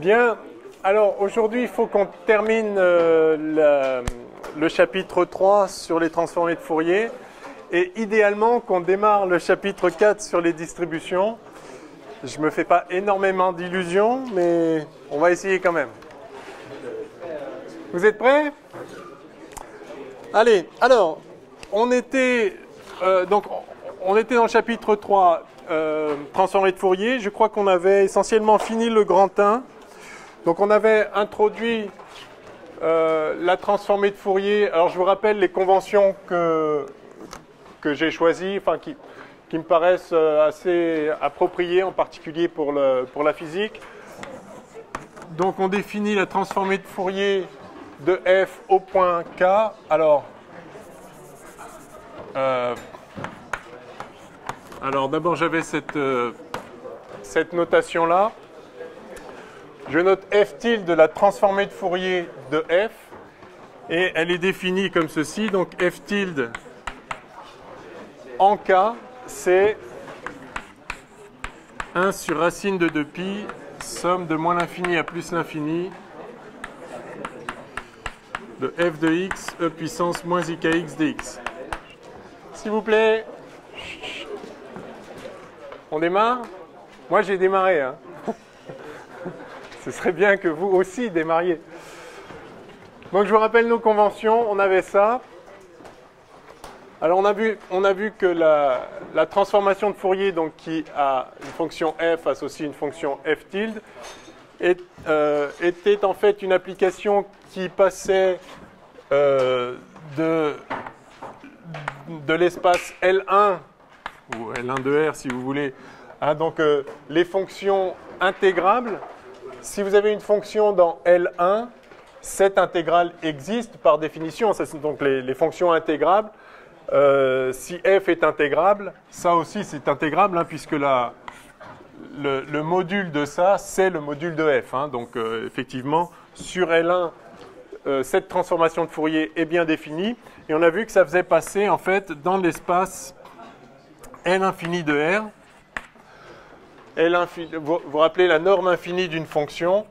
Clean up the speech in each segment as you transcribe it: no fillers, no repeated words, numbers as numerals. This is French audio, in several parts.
Bien, alors aujourd'hui il faut qu'on termine le chapitre 3 sur les transformés de Fourier et idéalement qu'on démarre le chapitre 4 sur les distributions. Je ne me fais pas énormément d'illusions, mais on va essayer quand même. Vous êtes prêts? Allez, alors, on était dans le chapitre 3, transformés de Fourier. Je crois qu'on avait essentiellement fini le grand 1. Donc on avait introduit la transformée de Fourier. Alors je vous rappelle les conventions que j'ai choisies, enfin qui me paraissent assez appropriées, en particulier pour la physique. Donc on définit la transformée de Fourier de f au point k. Alors d'abord j'avais cette notation-là. Je note f tilde de la transformée de Fourier de f, et elle est définie comme ceci. Donc f tilde en k, c'est 1 sur racine de 2pi, somme de moins l'infini à plus l'infini, de f de x, e puissance moins ikx dx. S'il vous plaît, on démarre? Moi j'ai démarré, hein. Ce serait bien que vous aussi démarriez. Donc je vous rappelle nos conventions, on avait ça. Alors on a vu que la transformation de Fourier, donc qui a une fonction f associée à une fonction f tilde, était en fait une application qui passait de l'espace L1, ou L1 de R si vous voulez, hein, donc les fonctions intégrables. Si vous avez une fonction dans L1, cette intégrale existe par définition. Ça, c'est donc les fonctions intégrables. Si f est intégrable, ça aussi c'est intégrable, hein, puisque le module de ça, c'est le module de f. Hein. Donc effectivement, sur L1, cette transformation de Fourier est bien définie. Et on a vu que ça faisait passer en fait dans l'espace L infini de R. Vous vous rappelez la norme infinie d'une fonction,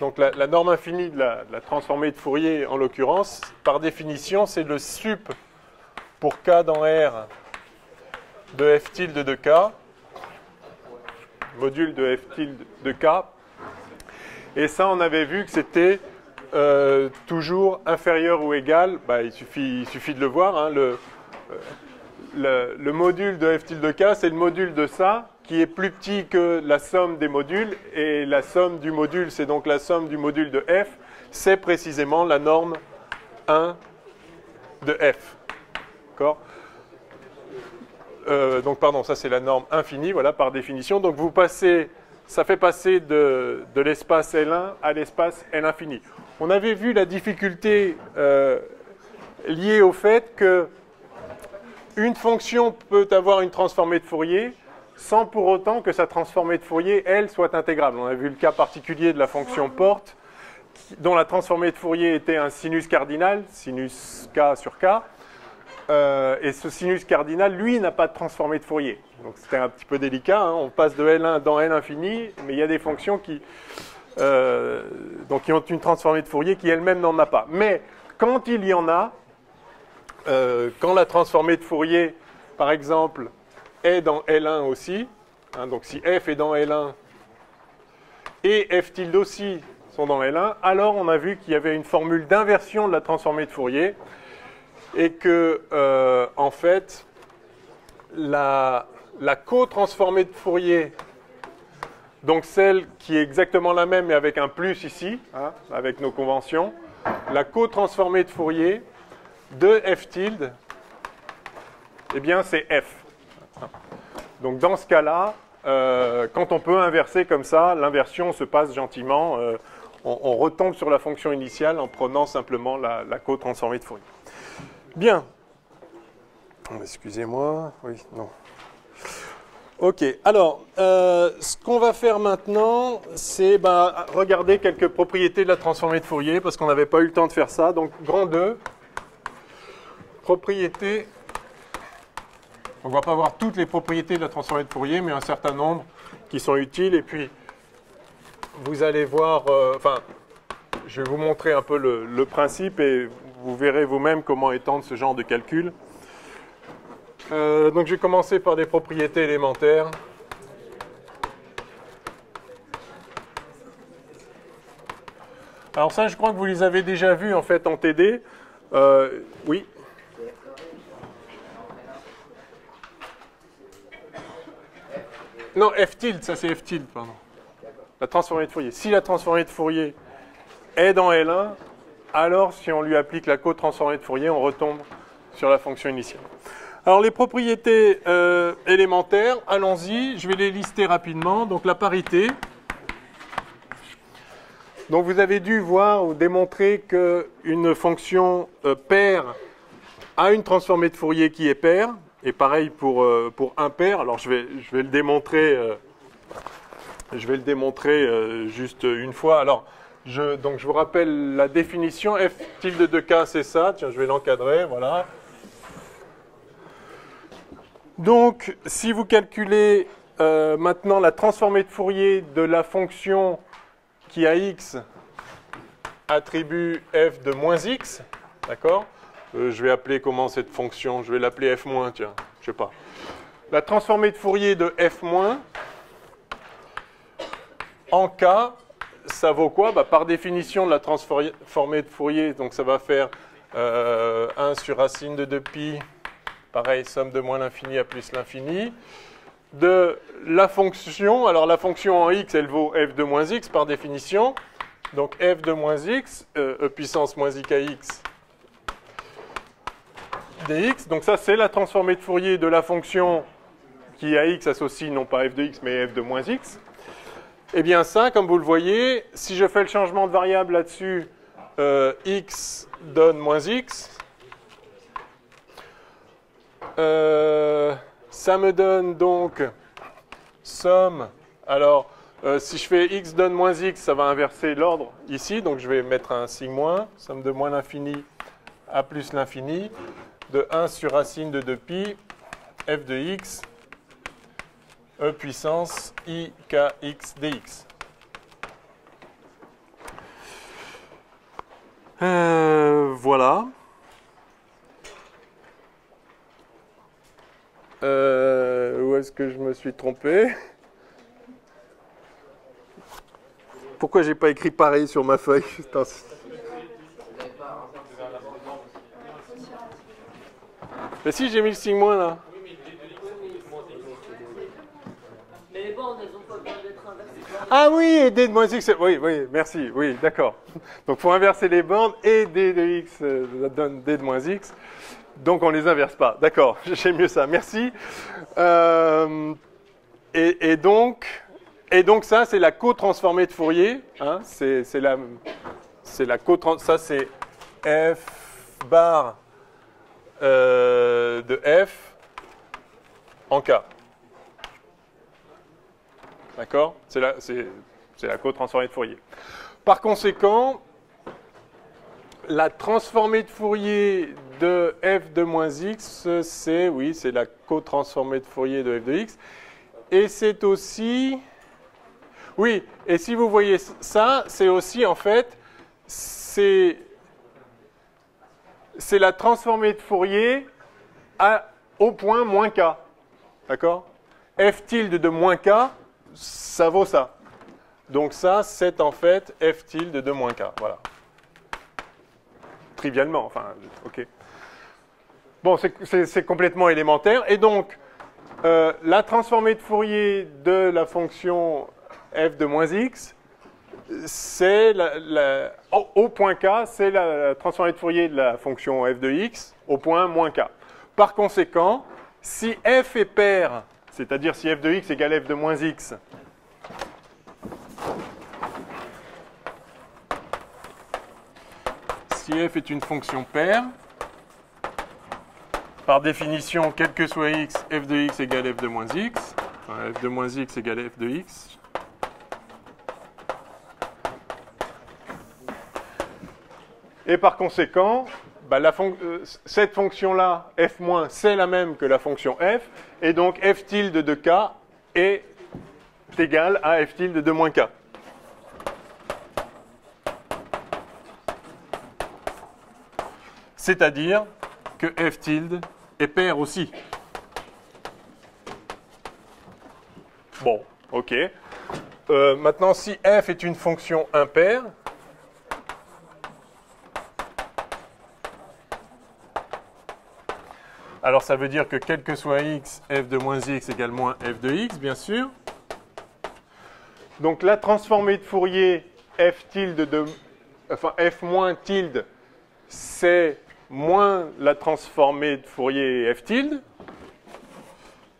donc la norme infinie de la transformée de Fourier en l'occurrence, par définition, c'est le sup pour k dans R de f tilde de k, module de f tilde de k, et ça on avait vu que c'était toujours inférieur ou égal, il suffit de le voir, hein, le module de f tilde de k, c'est le module de ça, qui est plus petit que la somme des modules, et la somme du module, c'est donc la somme du module de f, c'est précisément la norme 1 de f. D'accord ? Donc pardon, ça c'est la norme infinie, voilà, par définition. Donc vous passez, ça fait passer de l'espace L1 à l'espace L infini. On avait vu la difficulté liée au fait que une fonction peut avoir une transformée de Fourier sans pour autant que sa transformée de Fourier, elle, soit intégrable. On a vu le cas particulier de la fonction porte, dont la transformée de Fourier était un sinus cardinal, sinus k sur k, et ce sinus cardinal, lui, n'a pas de transformée de Fourier. Donc c'était un petit peu délicat, hein. On passe de L1 dans L infini, mais il y a des fonctions qui ont une transformée de Fourier qui elle-même n'en a pas. Mais quand il y en a, quand la transformée de Fourier, par exemple, est dans L1 aussi, hein, donc si f est dans L1 et f tilde aussi sont dans L1, alors on a vu qu'il y avait une formule d'inversion de la transformée de Fourier et que, en fait, la co-transformée de Fourier, donc celle qui est exactement la même mais avec un plus ici, hein, avec nos conventions, la co-transformée de Fourier de f tilde, eh bien c'est f. Donc dans ce cas-là, quand on peut inverser comme ça, l'inversion se passe gentiment. On retombe sur la fonction initiale en prenant simplement la co-transformée de Fourier. Bien. Excusez-moi. Oui, non. Ok. Alors, ce qu'on va faire maintenant, c'est regarder quelques propriétés de la transformée de Fourier, parce qu'on n'avait pas eu le temps de faire ça. Donc, grand 2, propriétés. On ne va pas voir toutes les propriétés de la transformée de Fourier, mais un certain nombre qui sont utiles. Et puis, vous allez voir, je vais vous montrer un peu le principe et vous verrez vous-même comment étendre ce genre de calcul. Donc je vais commencer par des propriétés élémentaires. Alors ça, je crois que vous les avez déjà vus en fait en TD. Oui. Non, f tilde, ça c'est f tilde, pardon. La transformée de Fourier. Si la transformée de Fourier est dans L1, alors si on lui applique la co-transformée de Fourier, on retombe sur la fonction initiale. Alors les propriétés élémentaires, allons-y, je vais les lister rapidement. Donc la parité. Donc vous avez dû voir ou démontrer qu'une fonction paire a une transformée de Fourier qui est paire. Et pareil pour impair. Alors je vais le démontrer. Juste une fois. Alors donc je vous rappelle la définition. F tilde de K, c'est ça. Tiens, je vais l'encadrer. Voilà. Donc si vous calculez maintenant la transformée de Fourier de la fonction qui à x attribue f de moins x, d'accord? Je vais appeler comment cette fonction? Je vais l'appeler f-, tiens, je sais pas. La transformée de Fourier de f-, en K, ça vaut quoi? Par définition de la transformée de Fourier, donc ça va faire 1 sur racine de 2pi, pareil, somme de moins l'infini à plus l'infini, de la fonction, alors la fonction en x, elle vaut f de moins x par définition, donc f de moins x, e puissance moins i kx, dx, donc ça c'est la transformée de Fourier de la fonction qui à x associe non pas f de x mais f de moins x. Et bien ça, comme vous le voyez, si je fais le changement de variable là-dessus, x donne moins x, ça me donne donc somme, alors si je fais x donne moins x, ça va inverser l'ordre ici, donc je vais mettre un signe moins, somme de moins l'infini à plus l'infini, de 1 sur racine de 2pi, f de x, e puissance i kx dx. Voilà. Où est-ce que je me suis trompé? Pourquoi j'ai pas écrit pareil sur ma feuille? Mais si, j'ai mis le signe moins là. Mais les bornes, elles ont pas besoin d'être inversées. Ah oui, et d de moins x, oui, merci, oui, d'accord. Donc il faut inverser les bornes et d de x donne d de moins x. Donc on ne les inverse pas, d'accord, j'ai mieux ça, merci. Et donc ça, c'est la co-transformée de Fourier. Hein, c'est la co-transformée, ça c'est f bar de f en K. D'accord? C'est la co-transformée de Fourier. Par conséquent, la transformée de Fourier de f de moins x, c'est la co-transformée de Fourier de f de x. Et c'est aussi... Oui, et si vous voyez ça, c'est aussi en fait, c'est la transformée de Fourier au point moins k. D'accord? F tilde de moins k, ça vaut ça. Donc ça, c'est en fait f tilde de moins k. Voilà. Trivialement, enfin, ok. Bon, c'est complètement élémentaire. Et donc, la transformée de Fourier de la fonction f de moins x, c'est au point k, c'est la transformée de Fourier de la fonction f de x au point moins k. Par conséquent, si f est paire, c'est-à-dire si f de x égale f de moins x, si f est une fonction paire, par définition, quel que soit x, f de x égale f de moins x, enfin, f de moins x égale f de x. Et par conséquent, cette fonction-là, f-, c'est la même que la fonction f, et donc f tilde de k est égal à f tilde de moins k. c'est-à-dire que f tilde est pair aussi. Bon, ok. Maintenant, si f est une fonction impaire, alors ça veut dire que quel que soit x, f de moins x égale moins f de x, bien sûr. Donc la transformée de Fourier f tilde de, enfin f moins tilde, c'est moins la transformée de Fourier f tilde.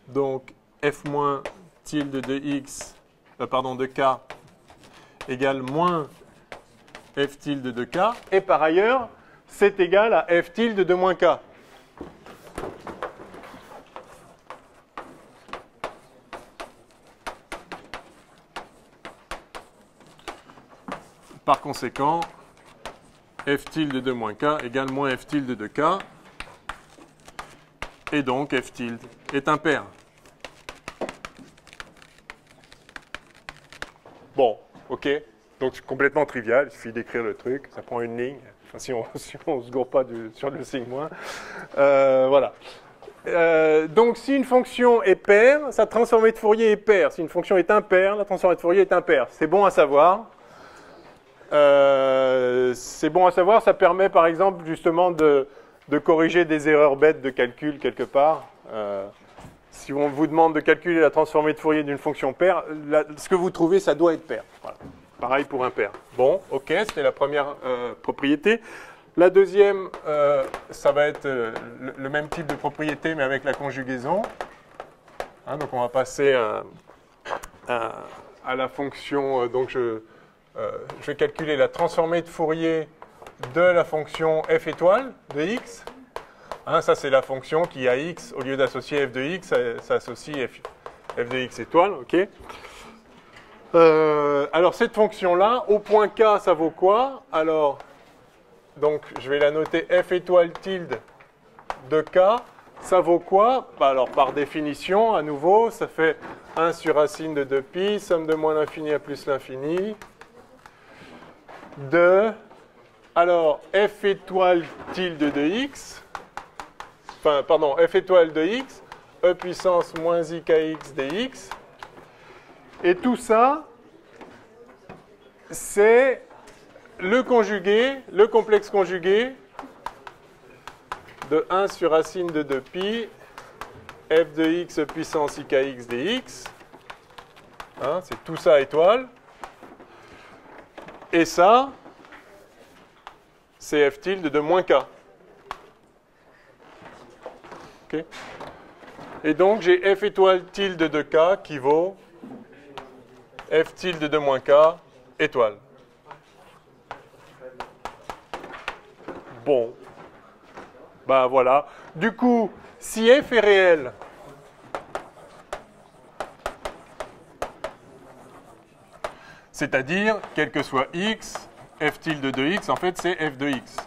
Donc f moins tilde de x, de k, égale moins f tilde de k. Et par ailleurs, c'est égal à f tilde de moins k. Par conséquent, f tilde de moins k égale moins f tilde de k. Et donc f tilde est impair. Bon, ok. Donc c'est complètement trivial, il suffit d'écrire le truc, ça prend une ligne. Enfin, si on ne se gourre pas sur le signe moins. Voilà. Donc si une fonction est paire, sa transformée de Fourier est paire. Si une fonction est impaire, la transformée de Fourier est impaire. C'est bon à savoir. C'est bon à savoir, ça permet par exemple justement de corriger des erreurs bêtes de calcul quelque part. Si on vous demande de calculer la transformée de Fourier d'une fonction paire, ce que vous trouvez, ça doit être pair. Voilà. Pareil pour impair. Bon, ok, c'était la première propriété. La deuxième, ça va être le même type de propriété, mais avec la conjugaison. Hein, donc on va passer à la fonction, donc je vais calculer la transformée de Fourier de la fonction f étoile de x. Hein, ça, c'est la fonction qui, à x, au lieu d'associer f de x, ça associe f de x étoile. Ok. Alors, cette fonction-là, au point k, ça vaut quoi? Alors, donc, je vais la noter f étoile tilde de k. Ça vaut quoi? Bah, alors, par définition, à nouveau, ça fait 1 sur racine de 2pi, somme de moins l'infini à plus l'infini. De, alors, f étoile tilde de x, enfin, pardon, f étoile de x, e puissance moins ikx dx. Et tout ça, c'est le conjugué, le complexe conjugué de 1 sur racine de 2pi, f de x puissance ikx dx. Hein, c'est tout ça étoile. Et ça, c'est f tilde de moins k. Okay. Et donc, j'ai f étoile tilde de k qui vaut f tilde de moins k étoile. Bon. Ben voilà. Du coup, si f est réel, c'est-à-dire, quel que soit x, f tilde de x, en fait, c'est f de x.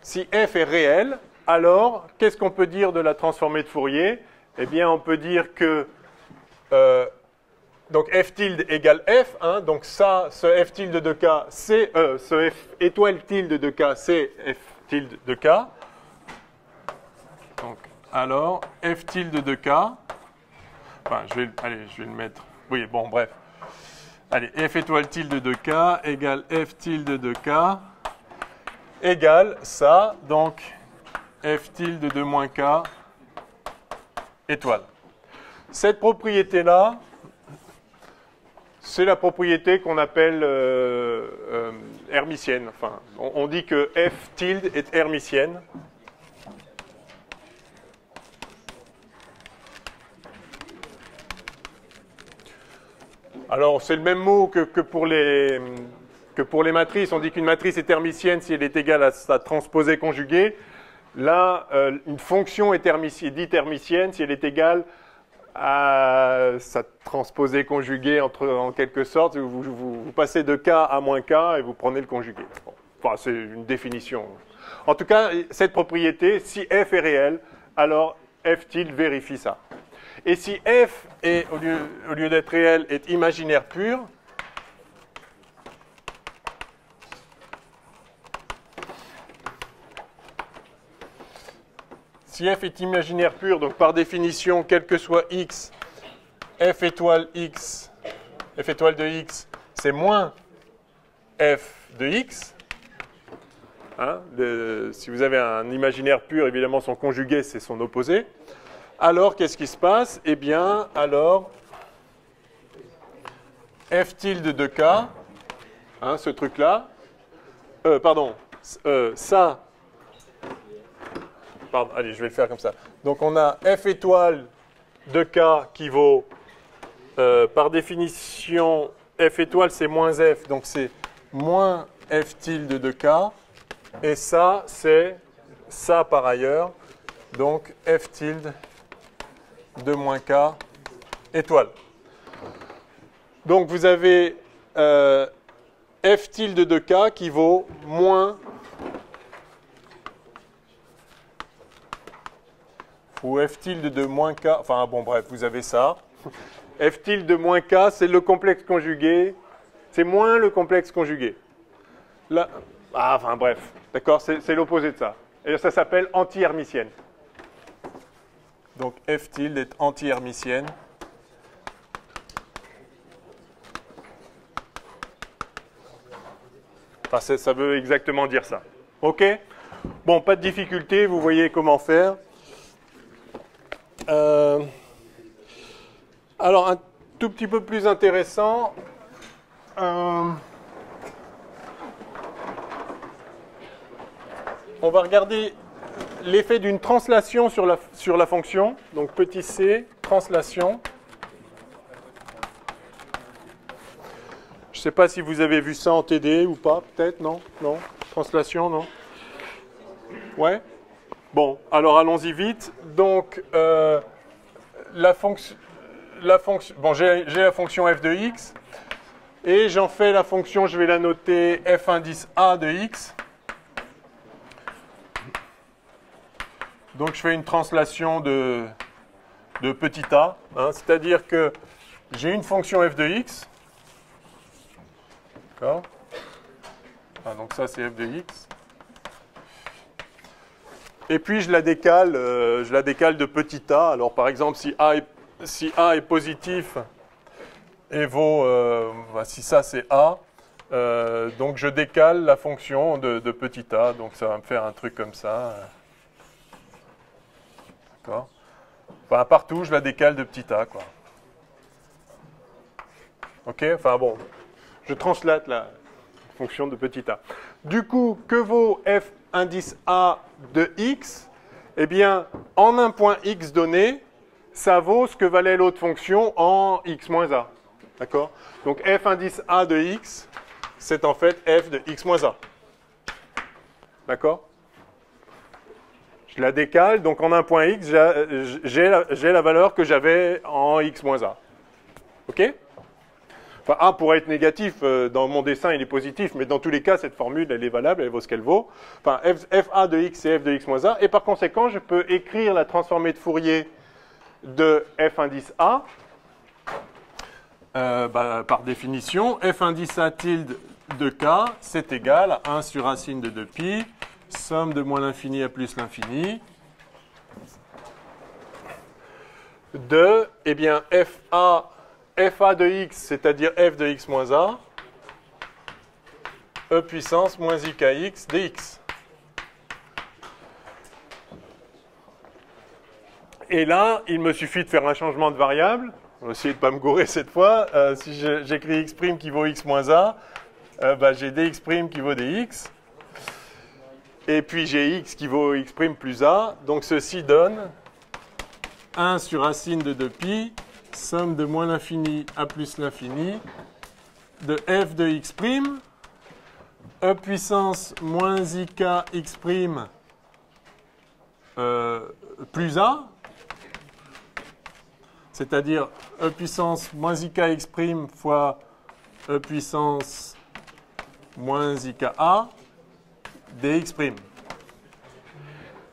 Si f est réel, alors, qu'est-ce qu'on peut dire de la transformée de Fourier? Eh bien, on peut dire que donc f tilde égale f, hein, donc ça, ce f tilde de k, c'est ce f étoile tilde de k, c'est f tilde de k. Donc, alors, f tilde de k, enfin, je vais le mettre, oui, bon, bref. Allez, f étoile tilde de k égale f tilde de k égale ça, donc f tilde de moins k étoile. Cette propriété-là, c'est la propriété qu'on appelle hermitienne. Enfin, on dit que f tilde est hermitienne. Alors, c'est le même mot que pour les matrices. On dit qu'une matrice est hermitienne si elle est égale à sa transposée conjuguée. Là, une fonction est dite hermitienne si elle est égale à sa transposée conjuguée en quelque sorte. Vous passez de k à moins k et vous prenez le conjugué. Bon. Enfin, c'est une définition. En tout cas, cette propriété, si f est réel, alors f tilde vérifie ça. Et si f, est, au lieu d'être réel, est imaginaire pur, si f est imaginaire pur, donc par définition, quel que soit x, f étoile x, f étoile de x, c'est moins f de x. Hein, si vous avez un imaginaire pur, évidemment, son conjugué, c'est son opposé. Alors, qu'est-ce qui se passe? Eh bien, alors, f tilde de k, hein, ce truc-là, ça, pardon, allez, je vais le faire comme ça. Donc, on a f étoile de k qui vaut, par définition, f étoile, c'est moins f, donc c'est moins f tilde de k, et ça, c'est ça par ailleurs, donc f tilde de moins k étoile. Donc vous avez f tilde de k qui vaut moins, ou f tilde de moins k, enfin bon bref, vous avez ça. F tilde de moins k, c'est le complexe conjugué, c'est moins le complexe conjugué. Là, enfin bref, d'accord, c'est l'opposé de ça. Et ça s'appelle anti-hermitienne. Donc f tilde est anti-hermitienne. Enfin, ça veut exactement dire ça. OK? Bon, pas de difficulté, vous voyez comment faire. Alors, un tout petit peu plus intéressant. On va regarder l'effet d'une translation sur la fonction. Donc, petit c, translation. Je ne sais pas si vous avez vu ça en TD ou pas, peut-être, non? Non? Translation, non? Ouais? Bon, alors allons-y vite. Donc, la fonction, bon, j'ai la fonction f de x, et j'en fais la fonction, je vais la noter f indice a de x. Donc, je fais une translation de petit a, hein, c'est-à-dire que j'ai une fonction f de x. D'accord. Ah, donc ça, c'est f de x. Et puis, je la décale de petit a. Alors, par exemple, si a est positif et vaut... si ça, c'est a, donc je décale la fonction de petit a. Donc, ça va me faire un truc comme ça. D'accord. Enfin, partout, je la décale de petit a, quoi. OK. Enfin, bon... Je translate la fonction de petit a. Du coup, que vaut f indice a de x? Eh bien, en un point x donné, ça vaut ce que valait l'autre fonction en x moins a. D'accord? Donc, f indice a de x, c'est en fait f de x moins a. D'accord? Je la décale, donc en un point x, j'ai la valeur que j'avais en x moins a. OK? Enfin, a pourrait être négatif, dans mon dessin il est positif, mais dans tous les cas, cette formule, elle est valable, elle vaut ce qu'elle vaut. Enfin, fa de x, c'est f de x moins a, et par conséquent, je peux écrire la transformée de Fourier de f indice a, par définition, f indice a tilde de k, c'est égal à 1 sur racine de 2pi, somme de moins l'infini à plus l'infini, de, eh bien, fa de x, c'est-à-dire f de x moins a, e puissance moins ikx dx. Et là, il me suffit de faire un changement de variable. On va essayer de ne pas me gourer cette fois. Si j'écris x' qui vaut x moins a, j'ai dx' qui vaut dx. Et puis j'ai x qui vaut x' plus a. Donc ceci donne 1 sur racine de 2pi, somme de moins l'infini à plus l'infini, de f de x', e puissance moins ikx' plus a, c'est-à-dire e puissance moins ikx' fois e puissance moins ika dx'.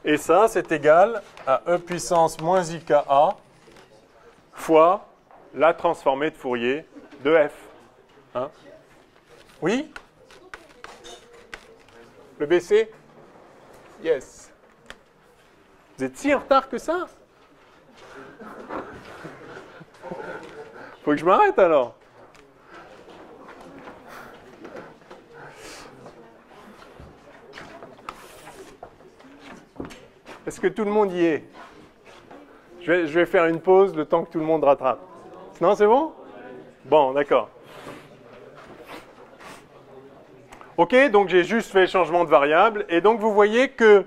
Et ça, c'est égal à e puissance moins ika fois la transformée de Fourier de f. Hein? Oui? Le BC? Yes. Vous êtes si en retard que ça? Faut que je m'arrête alors. Est-ce que tout le monde y est? Je vais faire une pause le temps que tout le monde rattrape. Non, c'est bon? Bon, d'accord. Ok, donc j'ai juste fait le changement de variable. Et donc vous voyez que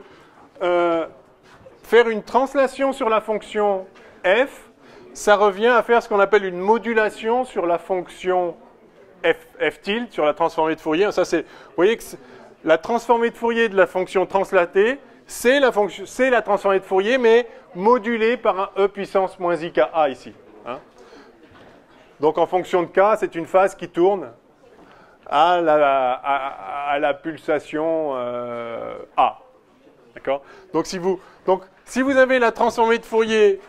faire une translation sur la fonction f, ça revient à faire ce qu'on appelle une modulation sur la fonction f tilde, sur la transformée de Fourier. Ça, vous voyez que la transformée de Fourier de la fonction translatée, c'est la transformée de Fourier, mais modulée par un e puissance moins ika ici. Hein. Donc en fonction de k, c'est une phase qui tourne à la pulsation a. D'accord ? Donc si vous avez la transformée de Fourier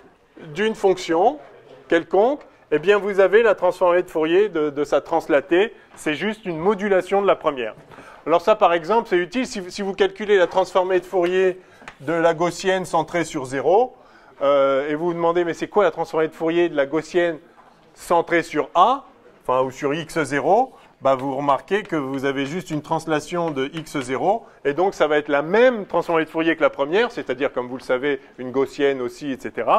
d'une fonction quelconque, eh bien vous avez la transformée de Fourier de sa translatée. C'est juste une modulation de la première. Alors ça, par exemple, c'est utile si vous calculez la transformée de Fourier de la gaussienne centrée sur 0, et vous vous demandez, mais c'est quoi la transformée de Fourier de la gaussienne centrée sur A, enfin, ou sur x0, bah, vous remarquez que vous avez juste une translation de x0, et donc ça va être la même transformée de Fourier que la première, c'est-à-dire, comme vous le savez, une gaussienne aussi, etc.,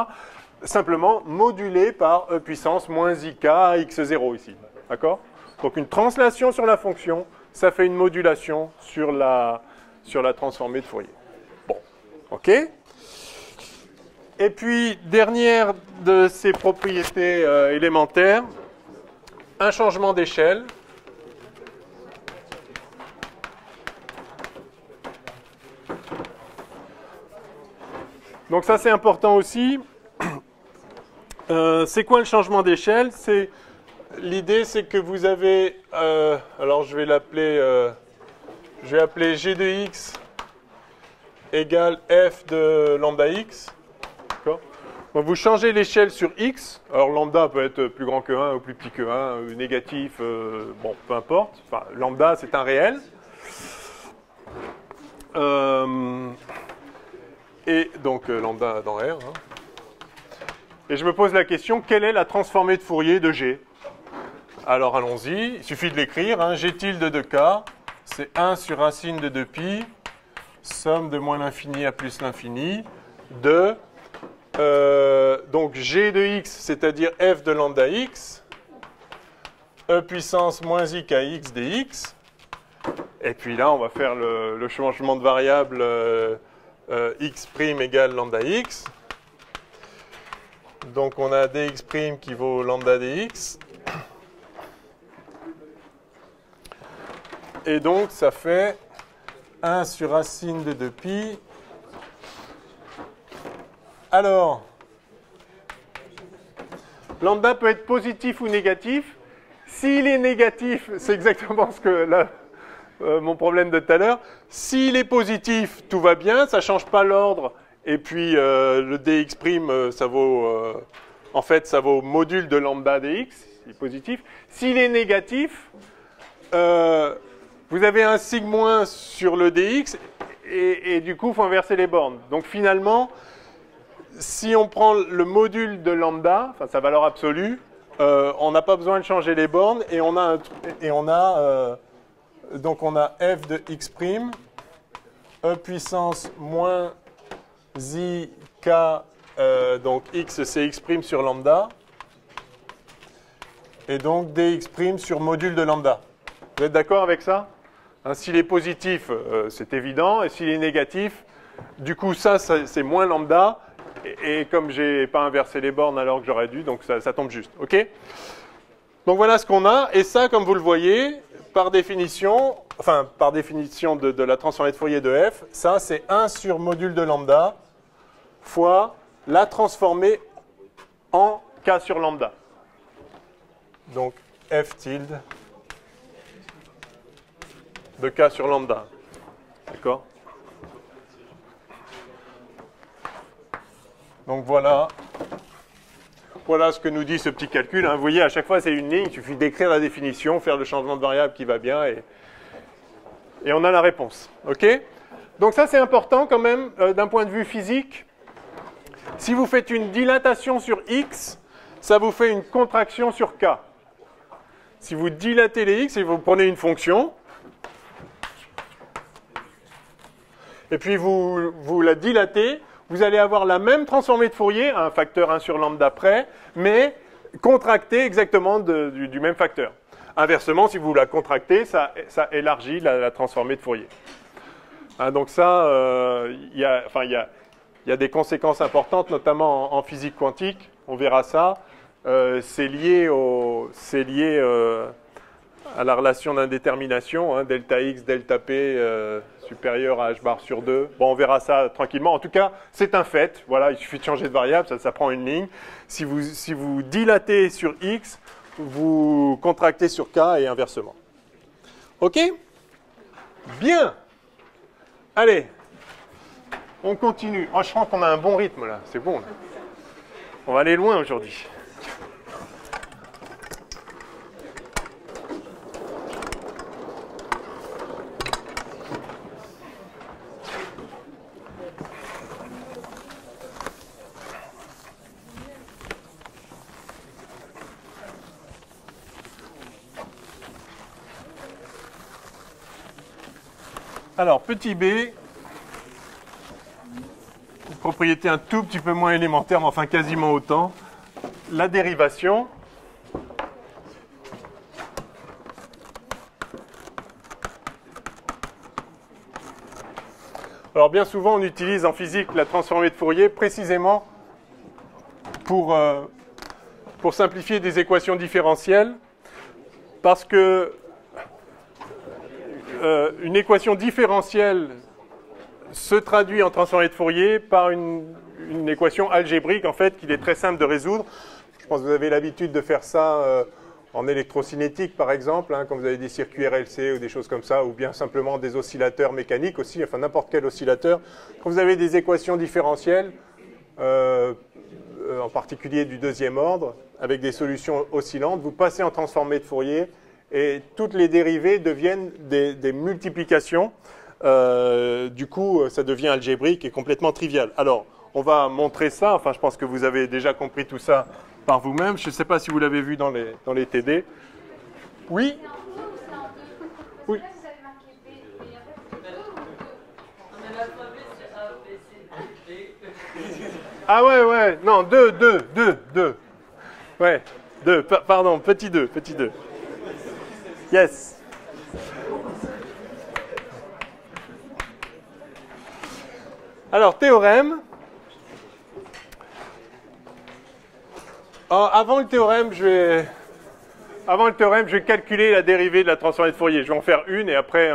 simplement modulée par e puissance moins ik x0 ici. D'accord ? Donc une translation sur la fonction, ça fait une modulation sur la transformée de Fourier. Bon, ok. Et puis, dernière de ces propriétés élémentaires, un changement d'échelle. Donc ça, c'est important aussi. C'est quoi le changement d'échelle? L'idée, c'est que vous avez, alors je vais l'appeler, je vais appeler g de x égale f de lambda x. D'accord? Donc vous changez l'échelle sur x. Alors lambda peut être plus grand que 1 ou plus petit que 1, négatif, bon, peu importe. Enfin, lambda, c'est un réel. Et donc lambda dans R. Hein. Et je me pose la question, quelle est la transformée de Fourier de G? Alors allons-y, il suffit de l'écrire. Hein. G tilde de K, c'est 1 sur racine de 2pi, somme de moins l'infini à plus l'infini, de, donc G de x, c'est-à-dire f de lambda x, e puissance moins i kx dx. Et puis là, on va faire le changement de variable x' égale lambda x. Donc on a dx' qui vaut lambda dx. Et donc ça fait 1 sur racine de 2pi. Alors, lambda peut être positif ou négatif. S'il est négatif, c'est exactement ce que là, mon problème de tout à l'heure. S'il est positif, tout va bien, ça ne change pas l'ordre. Et puis le dx', ça vaut, en fait, ça vaut module de lambda dx, c'est positif. S'il est négatif, vous avez un sigma sur le dx, et du coup, il faut inverser les bornes. Donc finalement, si on prend le module de lambda, enfin sa valeur absolue, on n'a pas besoin de changer les bornes, et on a, donc on a f de x', e puissance moins i k, donc x c'est x' sur lambda, et donc dx' sur module de lambda. Vous êtes d'accord avec ça? Hein, s'il est positif, c'est évident, et s'il est négatif, du coup ça c'est moins lambda, et comme j'ai pas inversé les bornes alors que j'aurais dû, donc ça tombe juste. Ok? Donc voilà ce qu'on a, et ça, comme vous le voyez, par définition, enfin par définition de la transformée de Fourier de f, ça c'est 1 sur module de lambda fois la transformée en k sur lambda. Donc f tilde de k sur lambda. D'accord? Donc voilà ce que nous dit ce petit calcul. Hein. Vous voyez, à chaque fois, c'est une ligne. Il suffit d'écrire la définition, faire le changement de variable qui va bien, et on a la réponse. OK? Donc ça, c'est important quand même d'un point de vue physique. Si vous faites une dilatation sur x, ça vous fait une contraction sur k. Si vous dilatez les x et vous prenez une fonction, et puis vous la dilatez, vous allez avoir la même transformée de Fourier, un facteur 1 sur lambda près, mais contractée exactement du même facteur. Inversement, si vous la contractez, ça élargit la transformée de Fourier. Hein, donc ça, il y a des conséquences importantes, notamment en physique quantique, on verra ça. C'est lié à la relation d'indétermination, hein, delta x, delta p supérieur à h bar sur 2. Bon, on verra ça tranquillement. En tout cas, c'est un fait. Voilà, il suffit de changer de variable, ça prend une ligne. Si vous dilatez sur x, vous contractez sur k et inversement. OK? Bien. Allez, on continue. Oh, je crois qu'on a un bon rythme là, c'est bon. Là. On va aller loin aujourd'hui. Alors, petit b, une propriété un tout petit peu moins élémentaire, mais enfin quasiment autant, la dérivation. Alors, bien souvent, on utilise en physique la transformée de Fourier précisément pour simplifier des équations différentielles, parce que une équation différentielle se traduit en transformée de Fourier par une équation algébrique, en fait, qu'il est très simple de résoudre. Je pense que vous avez l'habitude de faire ça en électrocinétique, par exemple, hein, quand vous avez des circuits RLC ou des choses comme ça, ou bien simplement des oscillateurs mécaniques aussi, enfin n'importe quel oscillateur. Quand vous avez des équations différentielles, en particulier du deuxième ordre, avec des solutions oscillantes, vous passez en transformée de Fourier, et toutes les dérivées deviennent des multiplications. Du coup, ça devient algébrique et complètement trivial. Alors, on va montrer ça. Enfin, je pense que vous avez déjà compris tout ça par vous-même. Je ne sais pas si vous l'avez vu dans les TD. Oui? Oui. Ah ouais. Non, deux. Ouais, 2. Pardon, petit 2. Yes. Alors, théorème. Avant le théorème, je vais calculer la dérivée de la transformée de Fourier. Je vais en faire une et après,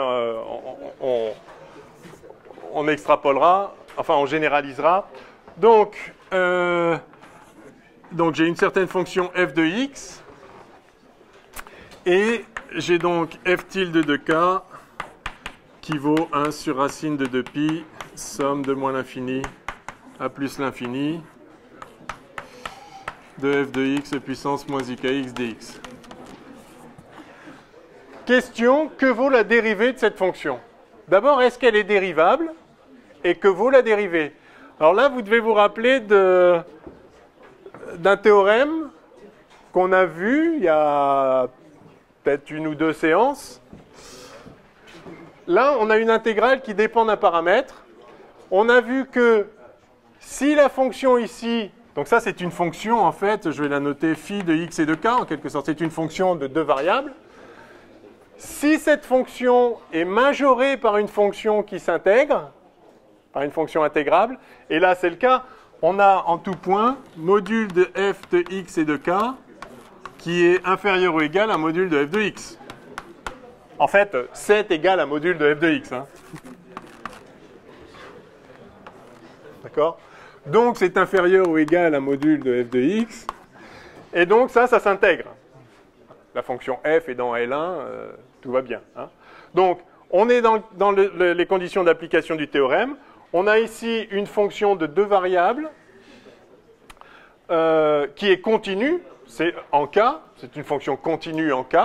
on extrapolera, enfin, on généralisera. Donc j'ai une certaine fonction f de x. Et j'ai donc f tilde de k qui vaut 1 sur racine de 2pi, somme de moins l'infini à plus l'infini de f de x puissance moins ikx dx. Question, que vaut la dérivée de cette fonction? D'abord, est-ce qu'elle est dérivable? Et que vaut la dérivée? Alors là, vous devez vous rappeler d'un théorème qu'on a vu il y a peut-être une ou deux séances. Là, on a une intégrale qui dépend d'un paramètre. On a vu que si la fonction ici, donc ça c'est une fonction en fait, je vais la noter phi de x et de k, en quelque sorte, c'est une fonction de deux variables. Si cette fonction est majorée par une fonction qui s'intègre, par une fonction intégrable, et là c'est le cas, on a en tout point module de f de x et de k qui est inférieur ou égal à module de f de x. En fait, 7 égale à module de f de x. Hein. D'accord? Donc, c'est inférieur ou égal à module de f de x. Et donc, ça s'intègre. La fonction f est dans L1, tout va bien. Hein. Donc, on est dans les conditions d'application du théorème. On a ici une fonction de deux variables qui est continue. C'est en k. C'est une fonction continue en k.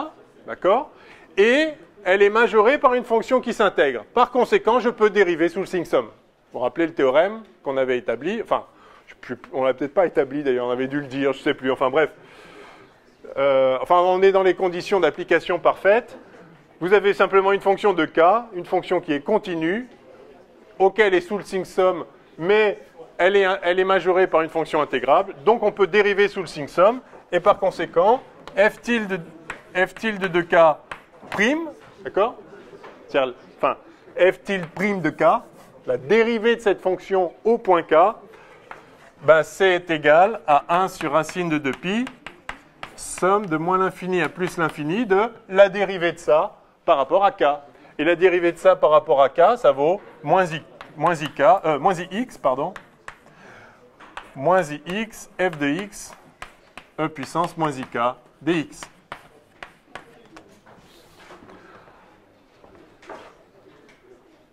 D'accord? Et elle est majorée par une fonction qui s'intègre. Par conséquent, je peux dériver sous le signe somme. Vous vous rappelez le théorème qu'on avait établi, enfin, je on l'a peut-être pas établi d'ailleurs, on avait dû le dire, je ne sais plus, enfin bref. On est dans les conditions d'application parfaite. Vous avez simplement une fonction de k, une fonction qui est continue, auquel est sous le SING-SUM, mais elle est majorée par une fonction intégrable, donc on peut dériver sous le SING-SUM, et par conséquent, f tilde de k prime, d'accord? Enfin, f tilde prime de k, la dérivée de cette fonction au point k, ben, c'est égal à 1 sur racine de 2pi, somme de moins l'infini à plus l'infini de la dérivée de ça par rapport à k. Et la dérivée de ça par rapport à k, ça vaut moins ix, moins ix f de x, e puissance moins ik dx.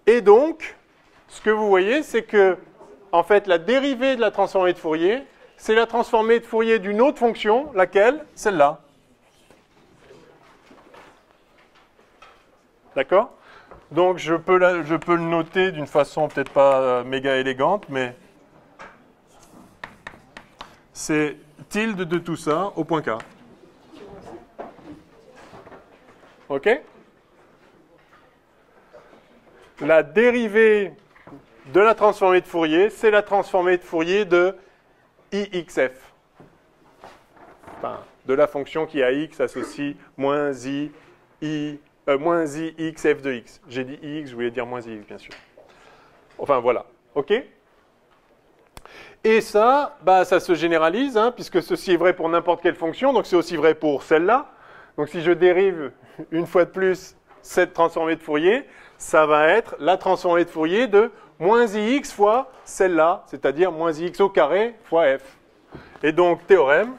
Et donc, ce que vous voyez, c'est que, en fait, la dérivée de la transformée de Fourier, c'est la transformée de Fourier d'une autre fonction, laquelle? Celle-là. D'accord? Donc, je peux le noter d'une façon peut-être pas méga élégante, mais c'est tilde de tout ça au point K. OK? La dérivée de la transformée de Fourier, c'est la transformée de Fourier de IXF. Enfin, de la fonction qui à x associe moins ix f de x. J'ai dit ix, je voulais dire moins ix, bien sûr. Enfin, voilà. OK? Et ça, bah, ça se généralise, hein, puisque ceci est vrai pour n'importe quelle fonction, donc c'est aussi vrai pour celle-là. Donc si je dérive une fois de plus cette transformée de Fourier, ça va être la transformée de Fourier de moins ix fois celle-là, c'est-à-dire moins ix au carré fois f. Et donc, théorème.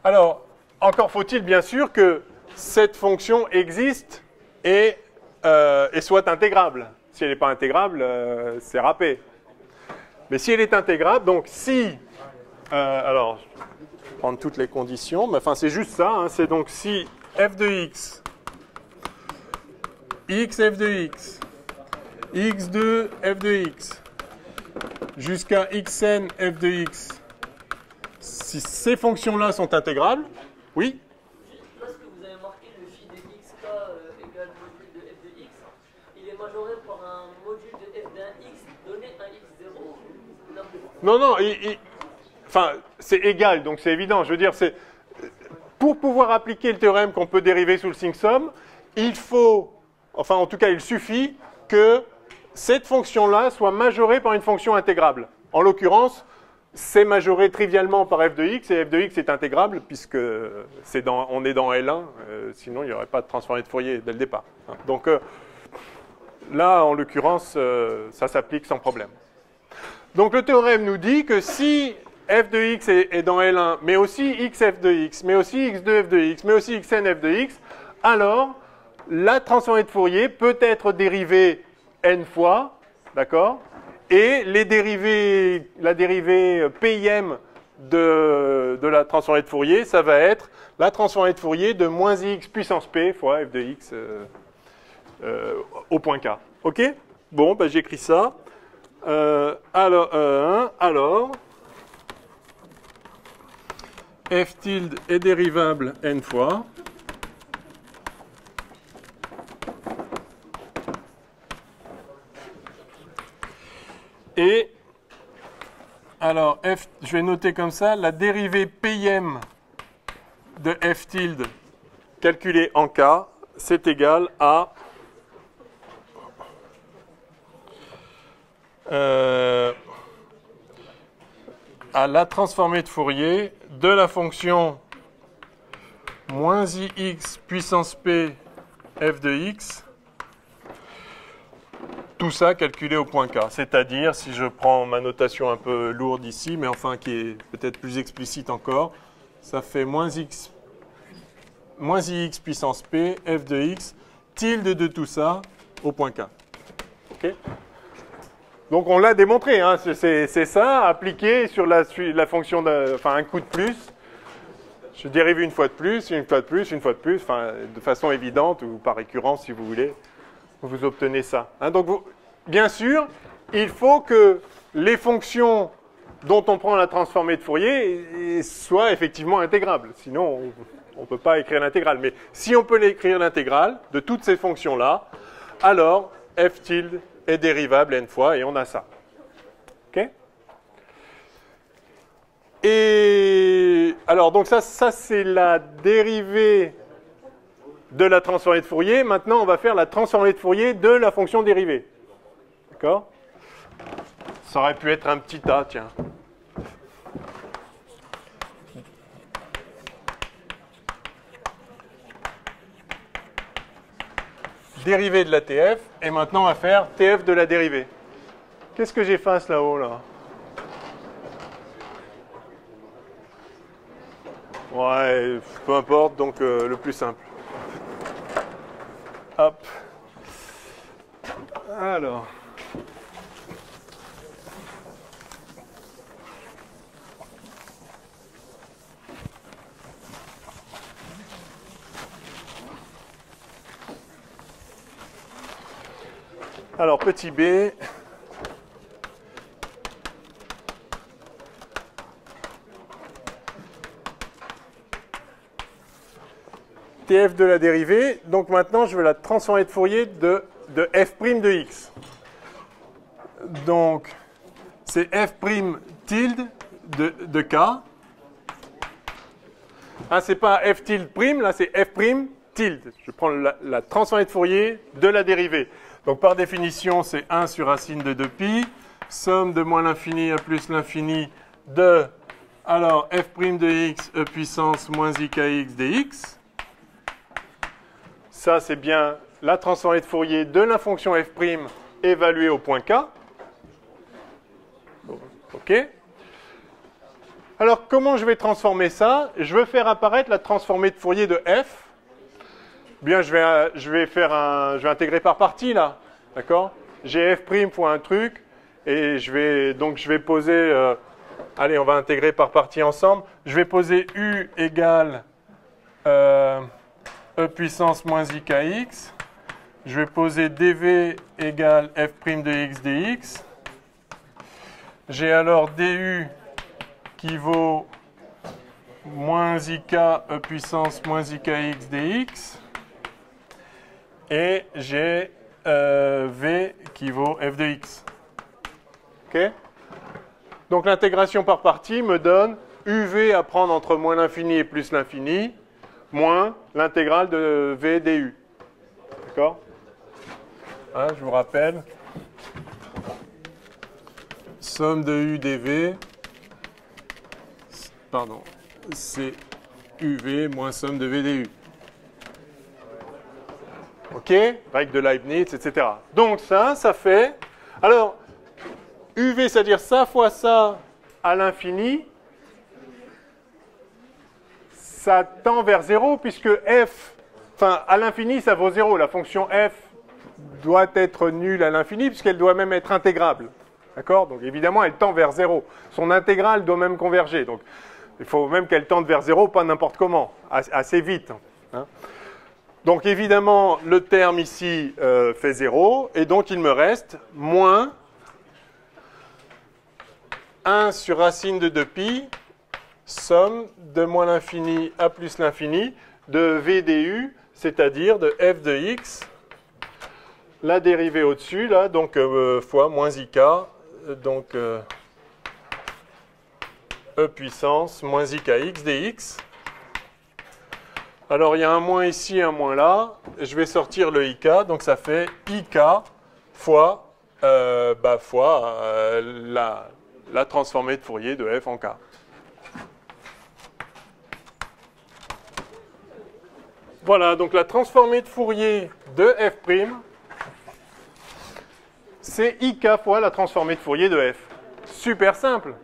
Alors, encore faut-il bien sûr que cette fonction existe et soit intégrable. Si elle n'est pas intégrable, c'est râpé. Mais si elle est intégrable, donc si... alors, je vais prendre toutes les conditions, mais enfin c'est juste ça, hein, c'est donc si f de x f de x, x2 f de x, jusqu'à xn f de x, si ces fonctions-là sont intégrables, oui. Parce que vous avez marqué le phi de xk égale module de f de x, il est majoré par un module de f d'un x donné un x0. Non, enfin, c'est égal, donc c'est évident. Je veux dire, c'est pour pouvoir appliquer le théorème qu'on peut dériver sous le SING-SUM, il faut, enfin en tout cas il suffit que cette fonction-là soit majorée par une fonction intégrable. En l'occurrence, c'est majoré trivialement par f de x, et f de x est intégrable, puisque on est dans L1, sinon il n'y aurait pas de transformée de Fourier dès le départ. Donc là, en l'occurrence, ça s'applique sans problème. Donc le théorème nous dit que si f de x est dans L1, mais aussi xf de x, mais aussi x2 f de x, mais aussi xn f de x, alors la transformée de Fourier peut être dérivée n fois, d'accord? Et la dérivée PIM de la transformée de Fourier, ça va être la transformée de Fourier de moins x puissance p fois f de x au point K. OK? Bon, ben, j'écris ça. Alors, f tilde est dérivable n fois. Et, alors, je vais noter comme ça, la dérivée PIM de f tilde calculée en K, c'est égal à la transformée de Fourier de la fonction moins ix puissance p f de x, tout ça calculé au point K. C'est-à-dire, si je prends ma notation un peu lourde ici, mais enfin qui est peut-être plus explicite encore, ça fait moins ix puissance p f de x tilde de tout ça au point K. OK ? Donc on l'a démontré, hein, c'est ça, appliqué sur la fonction, enfin un coup de plus. Je dérive une fois de plus, une fois de plus, une fois de plus, enfin de façon évidente ou par récurrence si vous voulez. vous obtenez ça. Hein, donc, bien sûr, il faut que les fonctions dont on prend la transformée de Fourier soient effectivement intégrables. Sinon, on ne peut pas écrire l'intégrale. Mais si on peut écrire l'intégrale de toutes ces fonctions-là, alors f tilde est dérivable n fois et on a ça. OK? Et alors, donc ça c'est la dérivée de la transformée de Fourier. Maintenant, on va faire la transformée de Fourier de la fonction dérivée. D'accord? Ça aurait pu être un petit a, tiens. Dérivée de la TF, et maintenant on va faire TF de la dérivée. Qu'est-ce que j'efface là-haut, là? Ouais, peu importe, donc le plus simple. Hop. Alors. Alors, petit b. TF de la dérivée. Donc maintenant, je veux la transformée de Fourier de f' de x. Donc, c'est f' tilde de k. Ah, c'est pas f tilde prime, là c'est f' tilde. Je prends la transformée de Fourier de la dérivée. Donc par définition, c'est 1 sur racine de 2pi, somme de moins l'infini à plus l'infini de, alors, f' de x, e puissance moins ikx dx. Ça, c'est bien la transformée de Fourier de la fonction f' évaluée au point k. OK. Alors, comment je vais transformer ça? Je veux faire apparaître la transformée de Fourier de f. Bien, je vais intégrer par partie, là. D'accord? J'ai f' fois un truc, et je vais poser... allez, on va intégrer par partie ensemble. Je vais poser u égale e puissance moins ikx. Je vais poser dv égale f' de x dx. J'ai alors du qui vaut moins ik e puissance moins ikx dx. Et j'ai v qui vaut f de x. OK? Donc l'intégration par partie me donne uv à prendre entre moins l'infini et plus l'infini, moins l'intégrale de v du. D'accord? Hein, je vous rappelle. Somme de u dv, pardon, c'est uv moins somme de v du. OK? Règle de Leibniz, etc. Donc ça fait... Alors, UV, c'est-à-dire ça fois ça à l'infini, ça tend vers 0, puisque f, enfin, à l'infini, ça vaut 0. La fonction f doit être nulle à l'infini, puisqu'elle doit même être intégrable. D'accord? Donc, évidemment, elle tend vers 0. Son intégrale doit même converger. Donc, il faut même qu'elle tende vers 0, pas n'importe comment, assez vite. Hein. Donc évidemment, le terme ici fait 0, et donc il me reste moins 1 sur racine de 2pi, somme de moins l'infini à plus l'infini de v du, c'est-à-dire de f de x, la dérivée au-dessus, là, donc fois moins ik, donc e puissance moins ikx dx. Alors, il y a un moins ici, un moins là. Je vais sortir le ik, donc ça fait ik fois, la transformée de Fourier de f en k. Voilà, donc la transformée de Fourier de f', c'est ik fois la transformée de Fourier de f. Super simple.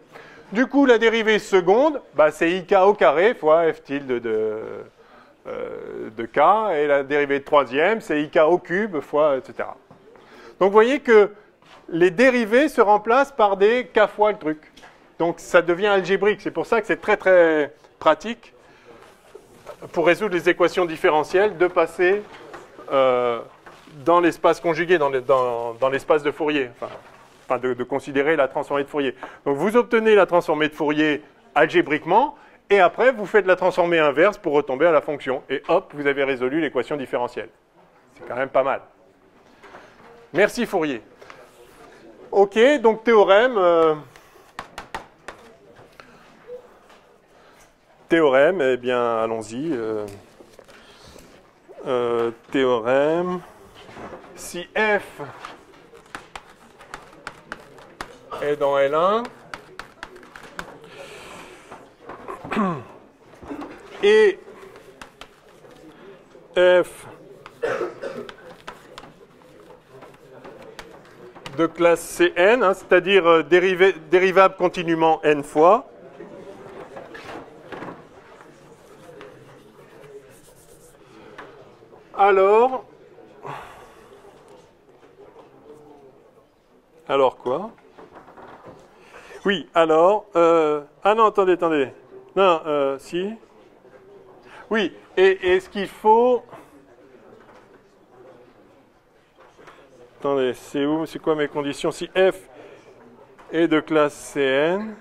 Du coup, la dérivée seconde, c'est ik au carré fois f tilde de k, et la dérivée de troisième, c'est ik au cube fois, etc. Donc vous voyez que les dérivées se remplacent par des k fois le truc. Donc ça devient algébrique. C'est pour ça que c'est très très pratique pour résoudre les équations différentielles de passer dans l'espace conjugué, dans l'espace de Fourier, enfin de considérer la transformée de Fourier. Donc vous obtenez la transformée de Fourier algébriquement, et après vous faites la transformée inverse pour retomber à la fonction. Et hop, vous avez résolu l'équation différentielle. C'est quand même pas mal. Merci Fourier. Ok, donc théorème. Théorème, eh bien allons-y. Théorème. Si f est dans L1 et f de classe Cn, hein, c'est-à-dire dérivable continuellement n fois, alors quoi? Oui, alors... ah non, attendez. Non, si. Oui, et ce qu'il faut... Attendez, c'est où? C'est quoi mes conditions? Si f est de classe Cn...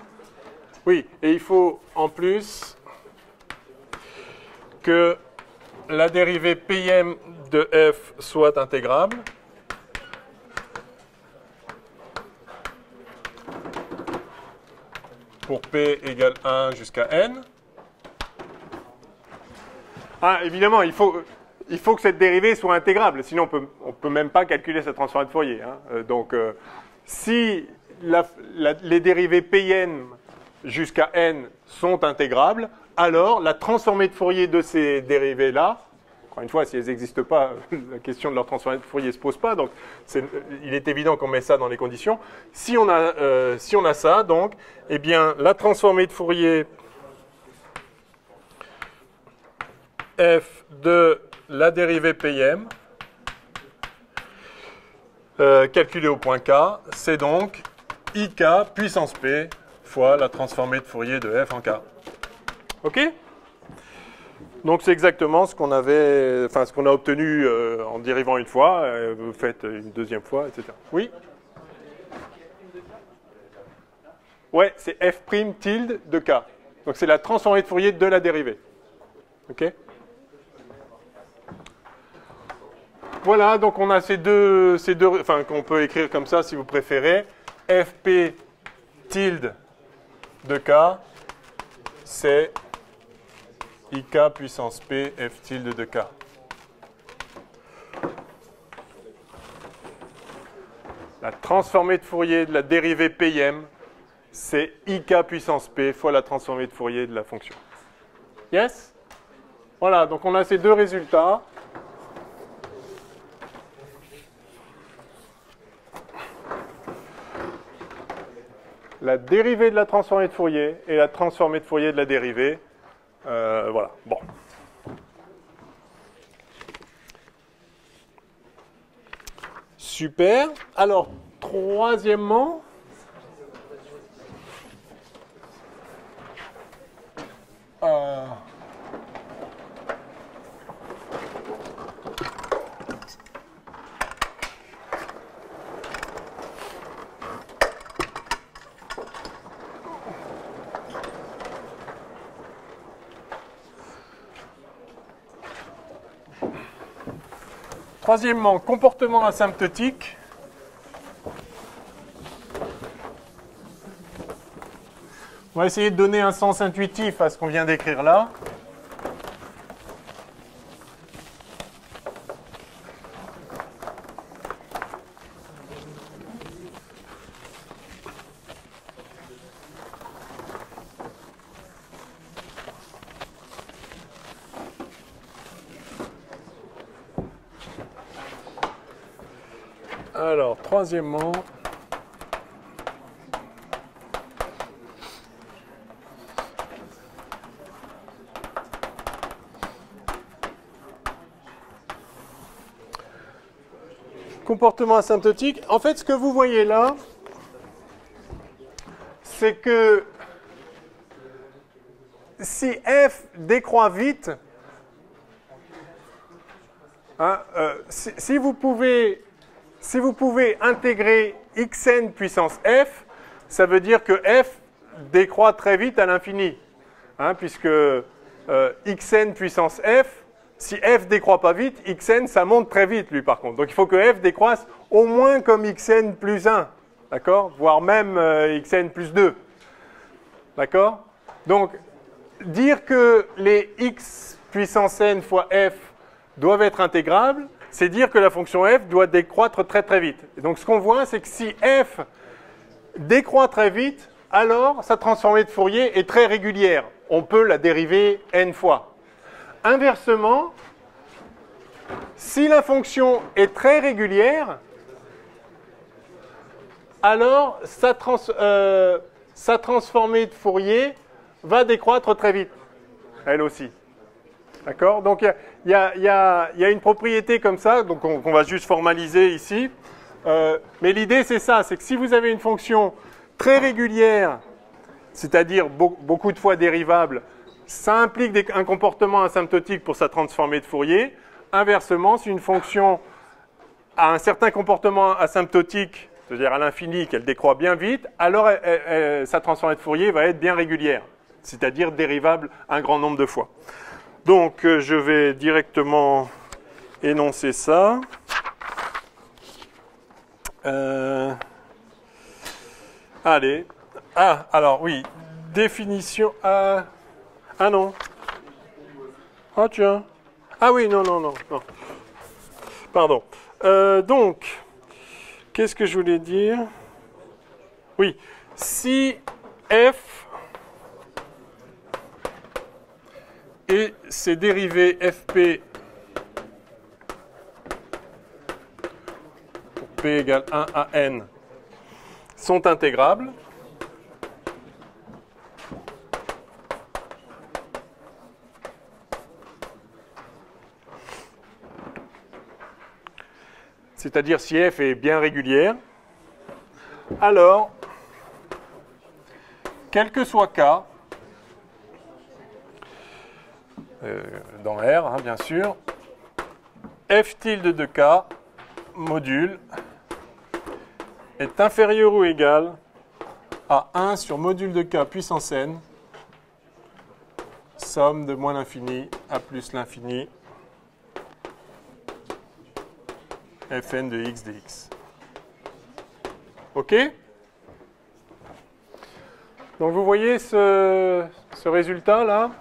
Oui, et il faut en plus que la dérivée Pm de f soit intégrable. Pour P égale 1 jusqu'à N. Ah, évidemment, il faut que cette dérivée soit intégrable, sinon on ne peut même pas calculer cette transformée de Fourier. Hein. Donc, si les dérivées Pn jusqu'à N sont intégrables, alors la transformée de Fourier de ces dérivées-là, encore une fois, si elles n'existent pas, la question de leur transformée de Fourier ne se pose pas, donc il est évident qu'on met ça dans les conditions. Si on a ça, donc, eh bien, la transformée de Fourier f de la dérivée Pm, calculée au point K, c'est donc ik puissance P fois la transformée de Fourier de f en K. OK ? Donc c'est exactement ce qu'on avait, enfin ce qu'on a obtenu en dérivant une fois, vous faites une deuxième fois, etc. Oui ? Ouais, c'est f' tilde de K. Donc c'est la transformée de Fourier de la dérivée. OK ? Voilà, donc on a ces deux, enfin qu'on peut écrire comme ça si vous préférez. Fp tilde de K, c'est ik puissance P f tilde de K. La transformée de Fourier de la dérivée Pm, c'est ik puissance P fois la transformée de Fourier de la fonction. Yes? Voilà, donc on a ces deux résultats. La dérivée de la transformée de Fourier et la transformée de Fourier de la dérivée. Voilà, bon. Super. Alors, troisièmement... Troisièmement, comportement asymptotique. On va essayer de donner un sens intuitif à ce qu'on vient d'écrire là. Alors, troisièmement, comportement asymptotique. En fait, ce que vous voyez là, c'est que si f décroît vite, Hein, si vous pouvez intégrer xn puissance f, ça veut dire que f décroît très vite à l'infini. Hein, puisque xn puissance f, si f décroît pas vite, xn ça monte très vite lui par contre. Donc il faut que f décroisse au moins comme xn plus 1, d'accord, voire même xn plus 2. D'accord? Donc dire que les x puissance n fois f doivent être intégrables, c'est dire que la fonction f doit décroître très très vite. Et donc ce qu'on voit, c'est que si f décroît très vite, alors sa transformée de Fourier est très régulière. On peut la dériver n fois. Inversement, si la fonction est très régulière, alors sa transformée de Fourier va décroître très vite, elle aussi. D'accord? Donc il y a une propriété comme ça, donc on va juste formaliser ici. Mais l'idée c'est ça, c'est que si vous avez une fonction très régulière, c'est-à-dire beaucoup de fois dérivable, ça implique un comportement asymptotique pour sa transformée de Fourier. Inversement, si une fonction a un certain comportement asymptotique, c'est-à-dire à l'infini, qu'elle décroît bien vite, alors sa transformée de Fourier va être bien régulière, c'est-à-dire dérivable un grand nombre de fois. Donc, je vais directement énoncer ça. Allez. Ah, alors oui. Définition. Ah non. Ah tiens. Ah oui, non. Pardon. Donc, qu'est-ce que je voulais dire? Oui. Si f et ses dérivés fp pour p égale 1 à n sont intégrables, c'est-à-dire si f est bien régulière, alors, quel que soit k, dans R, hein, bien sûr, f tilde de k module est inférieur ou égal à 1 sur module de k puissance n, somme de moins l'infini à plus l'infini, fn de x dx. OK? Donc vous voyez ce résultat là?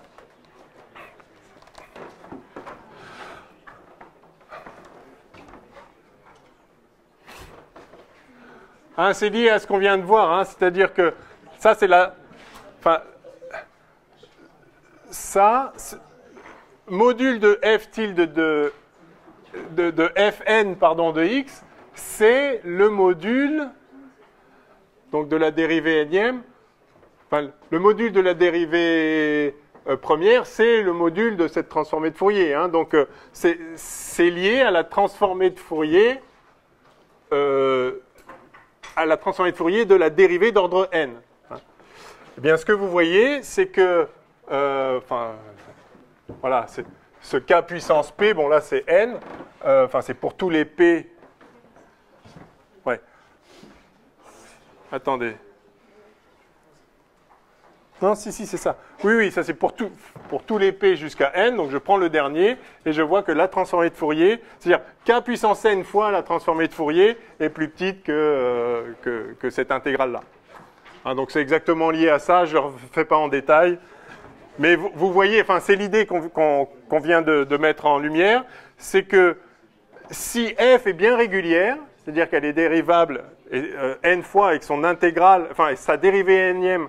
Hein, c'est lié à ce qu'on vient de voir, hein, c'est-à-dire que ça c'est la... Enfin, ça, module de f tilde de fn pardon, de x, c'est le module donc de la dérivée énième. Enfin, le module de la dérivée première, c'est le module de cette transformée de Fourier. Hein, donc c'est lié à la transformée de Fourier de la dérivée d'ordre n. Eh bien, ce que vous voyez, c'est que, voilà, ce k puissance p, bon là c'est n, c'est pour tous les p. Ouais. Attendez. Non, si, c'est ça. Oui, ça c'est pour tous les p jusqu'à n, donc je prends le dernier, et je vois que la transformée de Fourier, c'est-à-dire k puissance n fois la transformée de Fourier est plus petite que cette intégrale-là. Hein, donc c'est exactement lié à ça, je ne le fais pas en détail. Mais vous voyez, c'est l'idée qu'on vient de mettre en lumière, c'est que si f est bien régulière, c'est-à-dire qu'elle est dérivable n fois et que son intégrale, sa dérivée énième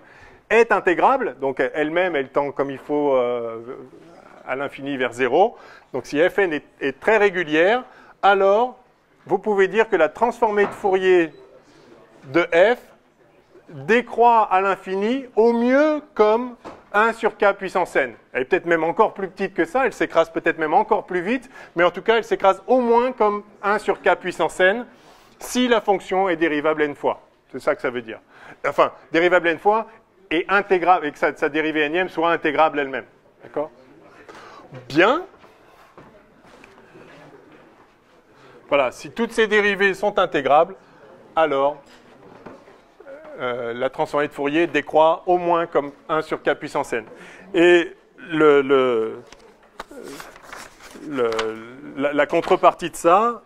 est intégrable, donc elle-même, elle tend comme il faut à l'infini vers 0. Donc si fn est très régulière, alors vous pouvez dire que la transformée de Fourier de f décroît à l'infini au mieux comme 1 sur k puissance n. Elle est peut-être même encore plus petite que ça, elle s'écrase peut-être même encore plus vite, mais en tout cas, elle s'écrase au moins comme 1 sur k puissance n si la fonction est dérivable n fois. C'est ça que ça veut dire. Enfin, dérivable n fois et intégrable, et que sa dérivée énième soit intégrable elle-même. D'accord? Bien. Voilà, si toutes ces dérivées sont intégrables, alors la transformée de Fourier décroît au moins comme 1 sur k puissance n. Et la contrepartie de ça,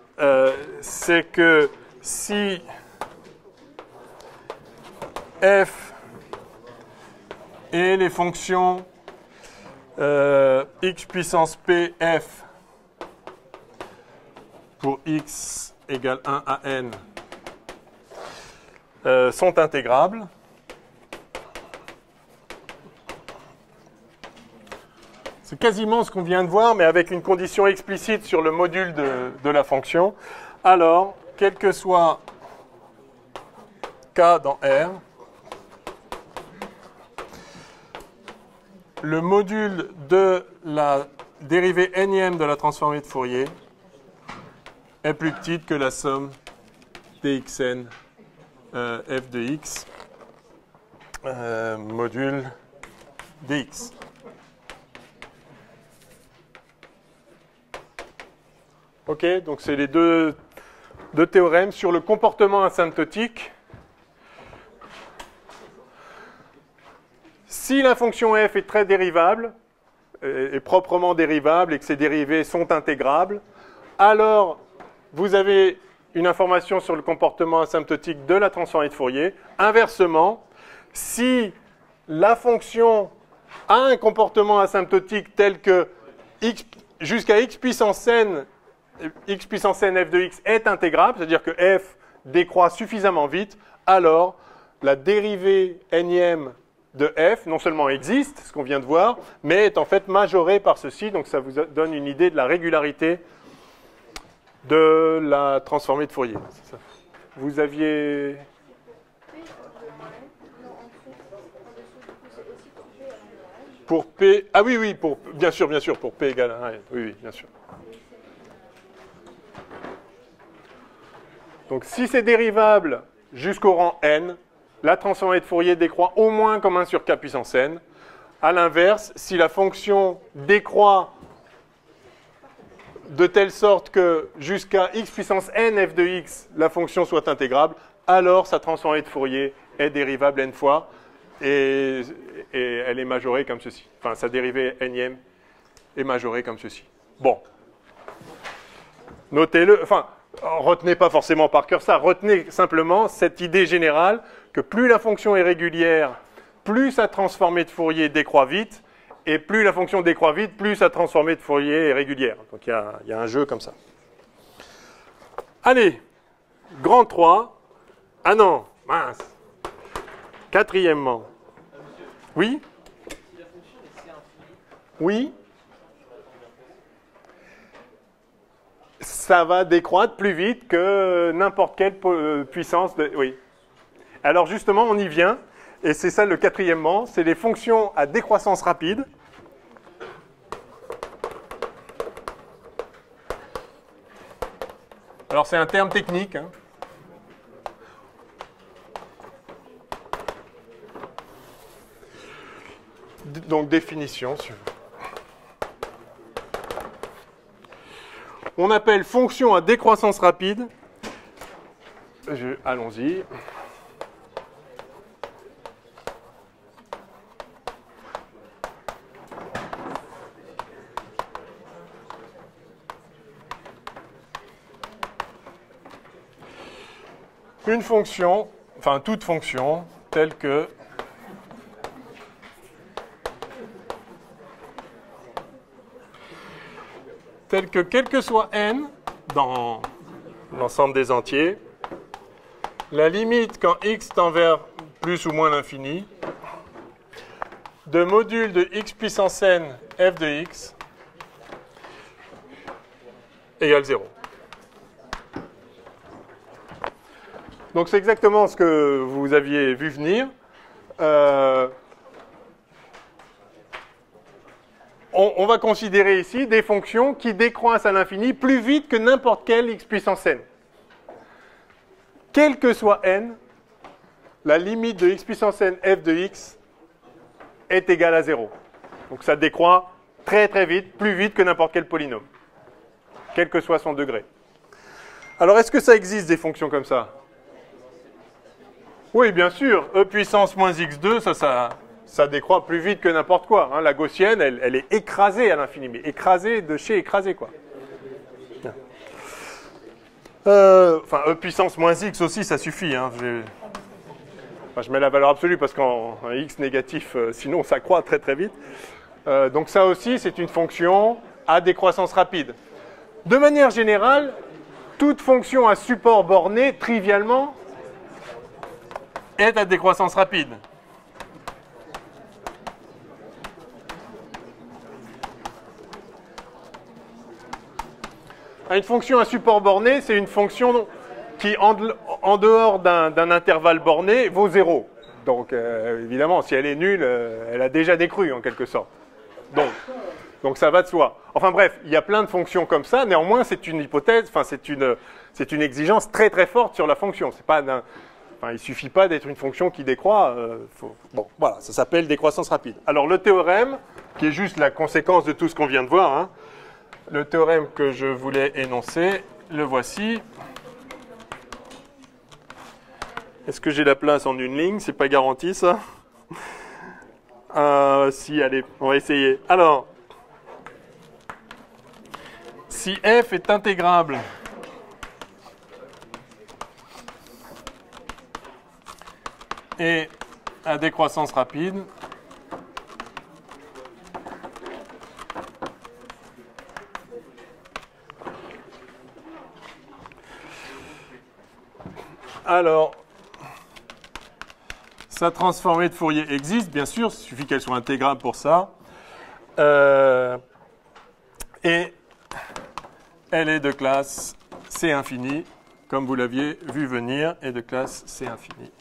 c'est que si f et les fonctions x puissance pf pour x égale 1 à n sont intégrables, c'est quasiment ce qu'on vient de voir, mais avec une condition explicite sur le module de la fonction. Alors, quel que soit k dans R, le module de la dérivée énième de la transformée de Fourier est plus petite que la somme dxn f de x module dx. Ok, donc c'est les deux théorèmes sur le comportement asymptotique. Si la fonction f est très dérivable, est proprement dérivable et que ses dérivées sont intégrables, alors vous avez une information sur le comportement asymptotique de la transformée de Fourier. Inversement, si la fonction a un comportement asymptotique tel que jusqu'à x puissance n f de x est intégrable, c'est-à-dire que f décroît suffisamment vite, alors la dérivée énième de f non seulement existe, ce qu'on vient de voir, mais est en fait majorée par ceci, donc ça vous donne une idée de la régularité de la transformée de Fourier. Vous aviez... Pour P... Ah oui, bien sûr, pour P égale 1. Oui, bien sûr. Donc si c'est dérivable jusqu'au rang n, la transformée de Fourier décroît au moins comme 1 sur k puissance n. A l'inverse, si la fonction décroît de telle sorte que jusqu'à x puissance n f de x, la fonction soit intégrable, alors sa transformée de Fourier est dérivable n fois et elle est majorée comme ceci. Enfin, sa dérivée énième est majorée comme ceci. Bon. Notez-le, enfin, retenez pas forcément par cœur ça, retenez simplement cette idée générale que plus la fonction est régulière, plus sa transformée de Fourier décroît vite, et plus la fonction décroît vite, plus sa transformée de Fourier est régulière. Donc il y a un jeu comme ça. Allez, grand 3. Ah non, mince. Quatrièmement. Oui? Oui? Ça va décroître plus vite que n'importe quelle puissance de... Oui. Alors justement, on y vient. Et c'est ça le quatrièmement, c'est les fonctions à décroissance rapide. Alors c'est un terme technique. Hein. Donc définition. On appelle fonction à décroissance rapide. Allons-y. Une fonction, enfin toute fonction, telle que quel que soit n dans l'ensemble des entiers, la limite quand x tend vers plus ou moins l'infini de module de x puissance n f de x égale 0. Donc c'est exactement ce que vous aviez vu venir. On va considérer ici des fonctions qui décroissent à l'infini plus vite que n'importe quel x puissance n. Quel que soit n, la limite de x puissance n f de x est égale à 0. Donc ça décroît très très vite, plus vite que n'importe quel polynôme, quel que soit son degré. Alors, est-ce que ça existe des fonctions comme ça? Oui, bien sûr. E puissance moins x2, ça décroît plus vite que n'importe quoi. Hein. La gaussienne, elle est écrasée à l'infini, mais écrasée de chez écrasée, quoi. Enfin, E puissance moins x aussi, ça suffit. Hein. Je mets la valeur absolue parce qu'en x négatif, sinon ça croît très très vite. Donc ça aussi, c'est une fonction à décroissance rapide. De manière générale, toute fonction à support borné, trivialement, est à décroissance rapide. Une fonction à support borné, c'est une fonction qui, en dehors d'un intervalle borné, vaut 0. Donc, évidemment, si elle est nulle, elle a déjà décru, en quelque sorte. Donc ça va de soi. Enfin bref, il y a plein de fonctions comme ça. Néanmoins, c'est une hypothèse, enfin, c'est une exigence très très forte sur la fonction. C'est pas il ne suffit pas d'être une fonction qui décroît. Bon, voilà, ça s'appelle décroissance rapide. Alors, le théorème, qui est juste la conséquence de tout ce qu'on vient de voir, hein, le théorème que je voulais énoncer, le voici. Est-ce que j'ai la place en une ligne? C'est pas garanti, ça. Si, allez, on va essayer. Alors, si f est intégrable et à décroissance rapide, alors, sa transformée de Fourier existe, bien sûr, il suffit qu'elle soit intégrable pour ça. Et elle est de classe C infini, comme vous l'aviez vu venir, et de classe C infini.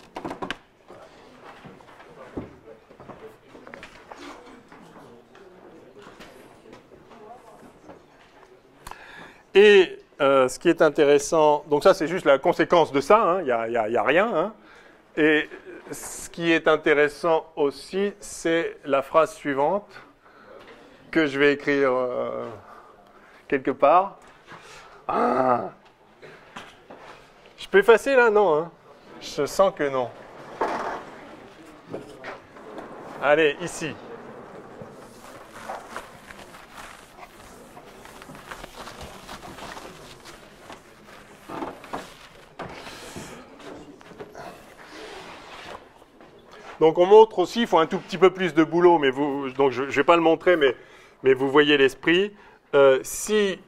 Et ce qui est intéressant, donc ça c'est juste la conséquence de ça, il n'y a rien. Hein. Et ce qui est intéressant aussi, c'est la phrase suivante que je vais écrire quelque part. Ah. Je peux effacer là? Non. Hein. Je sens que non. Allez, ici. Donc on montre aussi, il faut un tout petit peu plus de boulot, mais donc je ne vais pas le montrer, mais vous voyez l'esprit. Si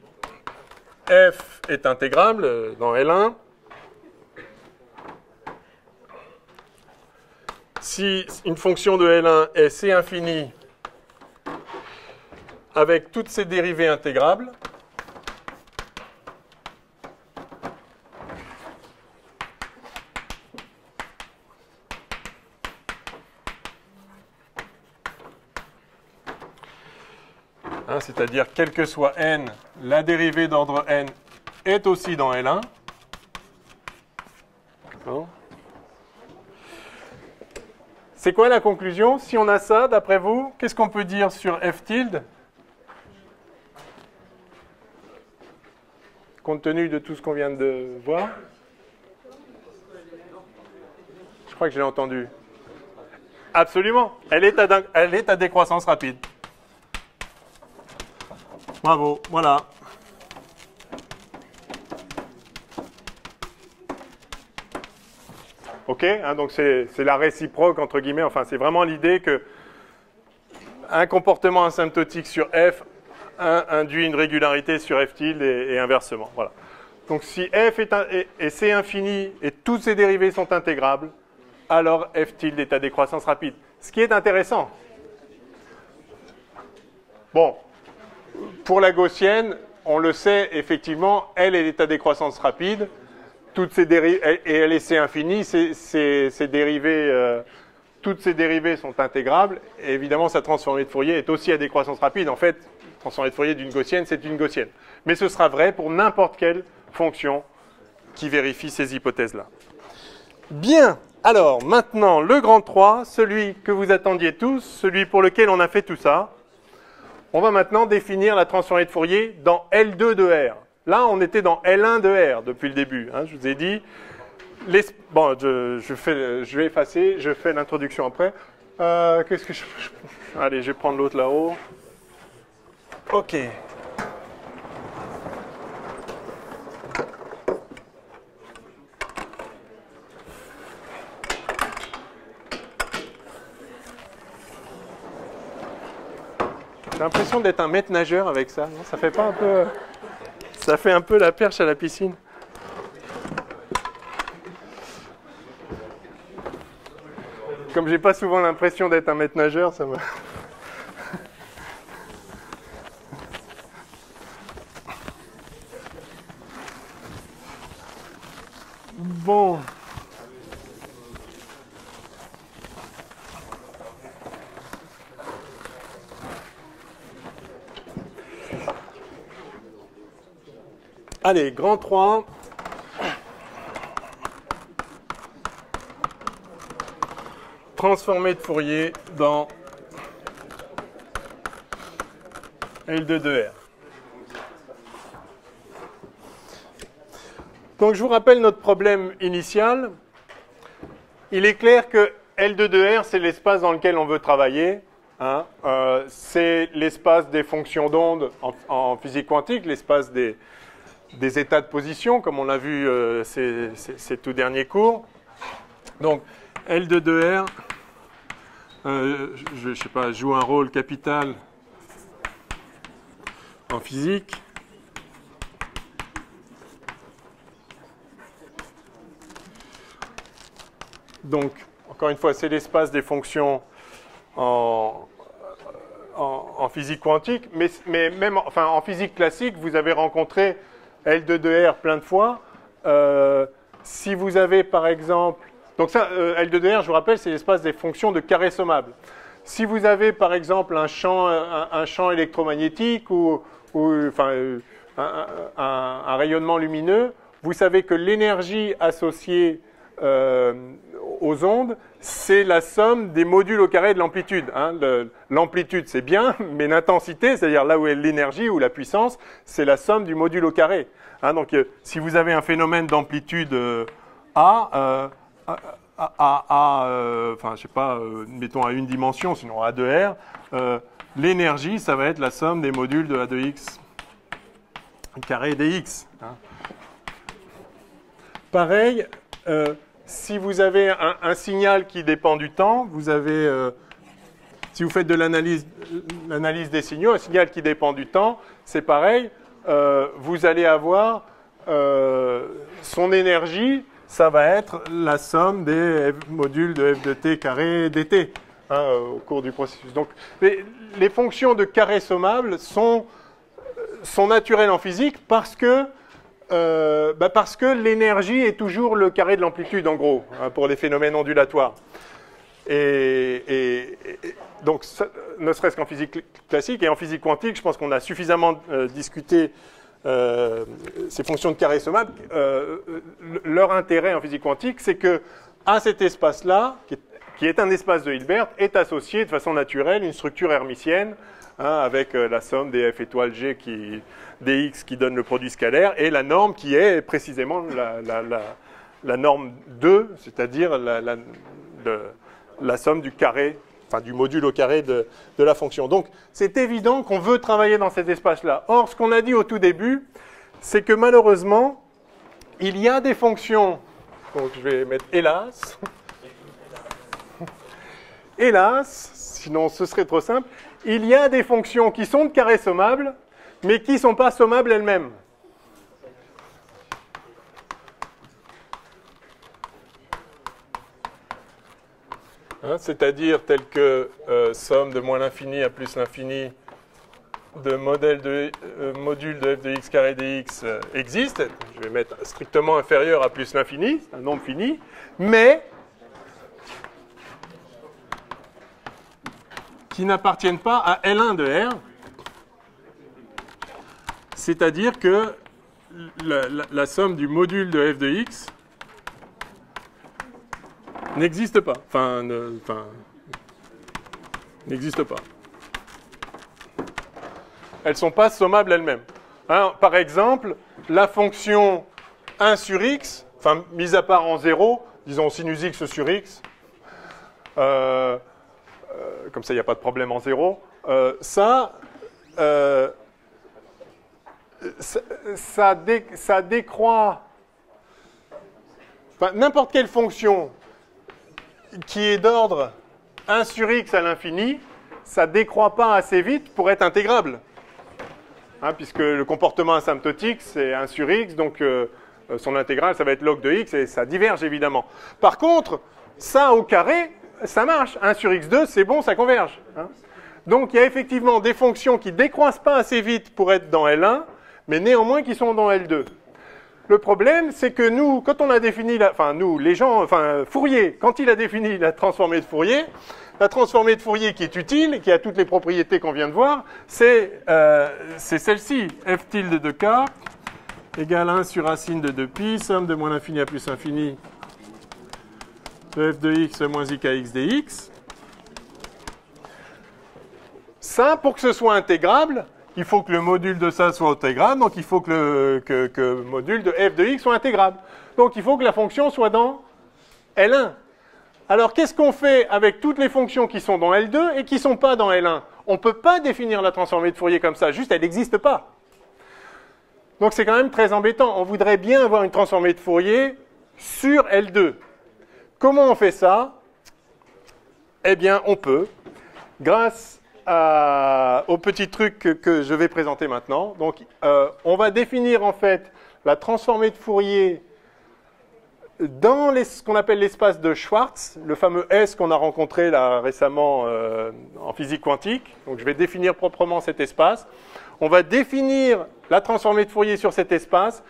f est intégrable dans L1, si une fonction de L1 est C infini avec toutes ses dérivées intégrables, c'est-à-dire quel que soit n, la dérivée d'ordre n est aussi dans L1. C'est quoi la conclusion? Si on a ça, d'après vous, qu'est-ce qu'on peut dire sur f tilde? Compte tenu de tout ce qu'on vient de voir. Je crois que je l'ai entendu. Absolument. Elle est à décroissance rapide. Bravo, voilà. Ok, hein, donc c'est la réciproque, entre guillemets, enfin c'est vraiment l'idée que un comportement asymptotique sur f induit une régularité sur f tilde et inversement. Voilà. Donc si f est C infini et toutes ses dérivées sont intégrables, alors f tilde est à décroissance rapide. Ce qui est intéressant. Bon. Pour la gaussienne, on le sait, effectivement, elle est à décroissance rapide. Toutes ses dérivées, et elle est C infini, ses dérivées, toutes ses dérivées sont intégrables. Et évidemment, sa transformée de Fourier est aussi à décroissance rapide. En fait, la transformée de Fourier d'une gaussienne, c'est une gaussienne. Mais ce sera vrai pour n'importe quelle fonction qui vérifie ces hypothèses-là. Bien. Alors, maintenant, le grand 3, celui que vous attendiez tous, celui pour lequel on a fait tout ça. On va maintenant définir la transformée de Fourier dans L2 de R. Là, on était dans L1 de R depuis le début. Hein, je vous ai dit... Bon, je vais effacer, je fais l'introduction après. Qu'est-ce que Allez, je vais prendre l'autre là-haut. OK. J'ai l'impression d'être un maître nageur avec ça. Non, ça fait pas un peu... Ça fait un peu la perche à la piscine. Comme j'ai pas souvent l'impression d'être un maître nageur, ça me... Bon. Allez, grand 3. Transformé de Fourier dans L2 de R. Donc je vous rappelle notre problème initial. Il est clair que L2 de R, c'est l'espace dans lequel on veut travailler. Hein. C'est l'espace des fonctions d'onde en physique quantique, l'espace des états de position, comme on l'a vu ces tout derniers cours. Donc L2 de R, je sais pas, joue un rôle capital en physique. Donc, encore une fois, c'est l'espace des fonctions en physique quantique, mais même en physique classique, vous avez rencontré L2 de R plein de fois. Si vous avez par exemple... Donc ça, L2 de R, je vous rappelle, c'est l'espace des fonctions de carré sommable. Si vous avez par exemple un champ électromagnétique ou un rayonnement lumineux, vous savez que l'énergie associée aux ondes, c'est la somme des modules au carré de l'amplitude. Hein. L'amplitude, c'est bien, mais l'intensité, c'est-à-dire là où est l'énergie ou la puissance, c'est la somme du module au carré. Hein, donc, si vous avez un phénomène d'amplitude A, enfin, je sais pas, mettons à une dimension, sinon A de R, l'énergie, ça va être la somme des modules de A de X carré dx. Hein. Pareil, si vous avez un signal qui dépend du temps, vous avez, si vous faites de l'analyse des signaux, un signal qui dépend du temps, c'est pareil, vous allez avoir son énergie, ça va être la somme des modules de f de t carré dt hein, au cours du processus. Donc, les fonctions de carré sommable sont naturelles en physique parce que l'énergie est toujours le carré de l'amplitude, en gros, hein, pour les phénomènes ondulatoires. Et donc, ça, ne serait-ce qu'en physique classique et en physique quantique, je pense qu'on a suffisamment discuté ces fonctions de carré sommable. Leur intérêt en physique quantique, c'est que à cet espace-là, qui est un espace de Hilbert, est associé de façon naturelle une structure hermitienne, hein, avec la somme des f étoile g dx qui donne le produit scalaire, et la norme qui est précisément la norme 2, c'est-à-dire la somme du carré, enfin du module au carré de la fonction. Donc, c'est évident qu'on veut travailler dans cet espace-là. Or, ce qu'on a dit au tout début, c'est que malheureusement, il y a des fonctions, donc je vais mettre hélas, hélas, sinon ce serait trop simple, il y a des fonctions qui sont de carré sommable, mais qui ne sont pas sommables elles-mêmes. Hein, c'est-à-dire telles que somme de moins l'infini à plus l'infini de modules de f de x carré dx existe. Je vais mettre strictement inférieur à plus l'infini, c'est un nombre fini, mais qui n'appartiennent pas à L1 de R, c'est-à-dire que la somme du module de f de x n'existe pas. Enfin, n'existe pas. Elles ne sont pas sommables elles-mêmes. Hein, par exemple, la fonction 1 sur x, enfin, mise à part en 0, disons sinus x sur x, comme ça il n'y a pas de problème en 0, ça décroît, enfin, n'importe quelle fonction qui est d'ordre 1 sur x à l'infini, ça ne décroît pas assez vite pour être intégrable. Hein, puisque le comportement asymptotique, c'est 1 sur x, donc son intégrale, ça va être log de x, et ça diverge évidemment. Par contre, ça au carré, ça marche. 1 sur x2, c'est bon, ça converge. Hein. Donc il y a effectivement des fonctions qui ne décroissent pas assez vite pour être dans L1, mais néanmoins qui sont dans L2. Le problème, c'est que nous, quand on a défini, Fourier, quand il a défini la transformée de Fourier, la transformée de Fourier qui est utile, qui a toutes les propriétés qu'on vient de voir, c'est celle-ci, f tilde de k égale 1 sur racine de 2pi, somme de moins l'infini à plus infini de f de x moins i kx dx. Ça, pour que ce soit intégrable, il faut que le module de ça soit intégrable, donc il faut que le module de f de x soit intégrable. Donc il faut que la fonction soit dans L1. Alors qu'est-ce qu'on fait avec toutes les fonctions qui sont dans L2 et qui ne sont pas dans L1? On ne peut pas définir la transformée de Fourier comme ça, juste elle n'existe pas. Donc c'est quand même très embêtant. On voudrait bien avoir une transformée de Fourier sur L2. Comment on fait ça? Eh bien, on peut, grâce au petit truc que je vais présenter maintenant. Donc, on va définir en fait la transformée de Fourier dans ce qu'on appelle l'espace de Schwartz, le fameux S qu'on a rencontré là récemment en physique quantique. Donc, je vais définir proprement cet espace. On va définir la transformée de Fourier sur cet espace.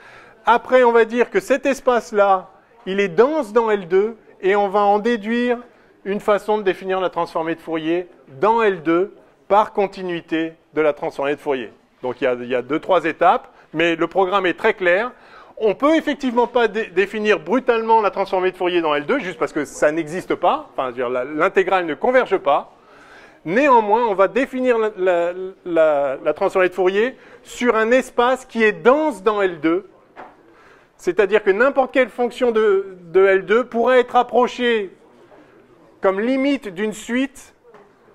Après, on va dire que cet espace-là, il est dense dans L2 et on va en déduire une façon de définir la transformée de Fourier dans L2 par continuité de la transformée de Fourier. Donc il y a 2-3 étapes, mais le programme est très clair. On ne peut effectivement pas définir brutalement la transformée de Fourier dans L2, juste parce que ça n'existe pas, enfin, l'intégrale ne converge pas. Néanmoins, on va définir la transformée de Fourier sur un espace qui est dense dans L2, c'est-à-dire que n'importe quelle fonction de L2 pourrait être approchée comme limite d'une suite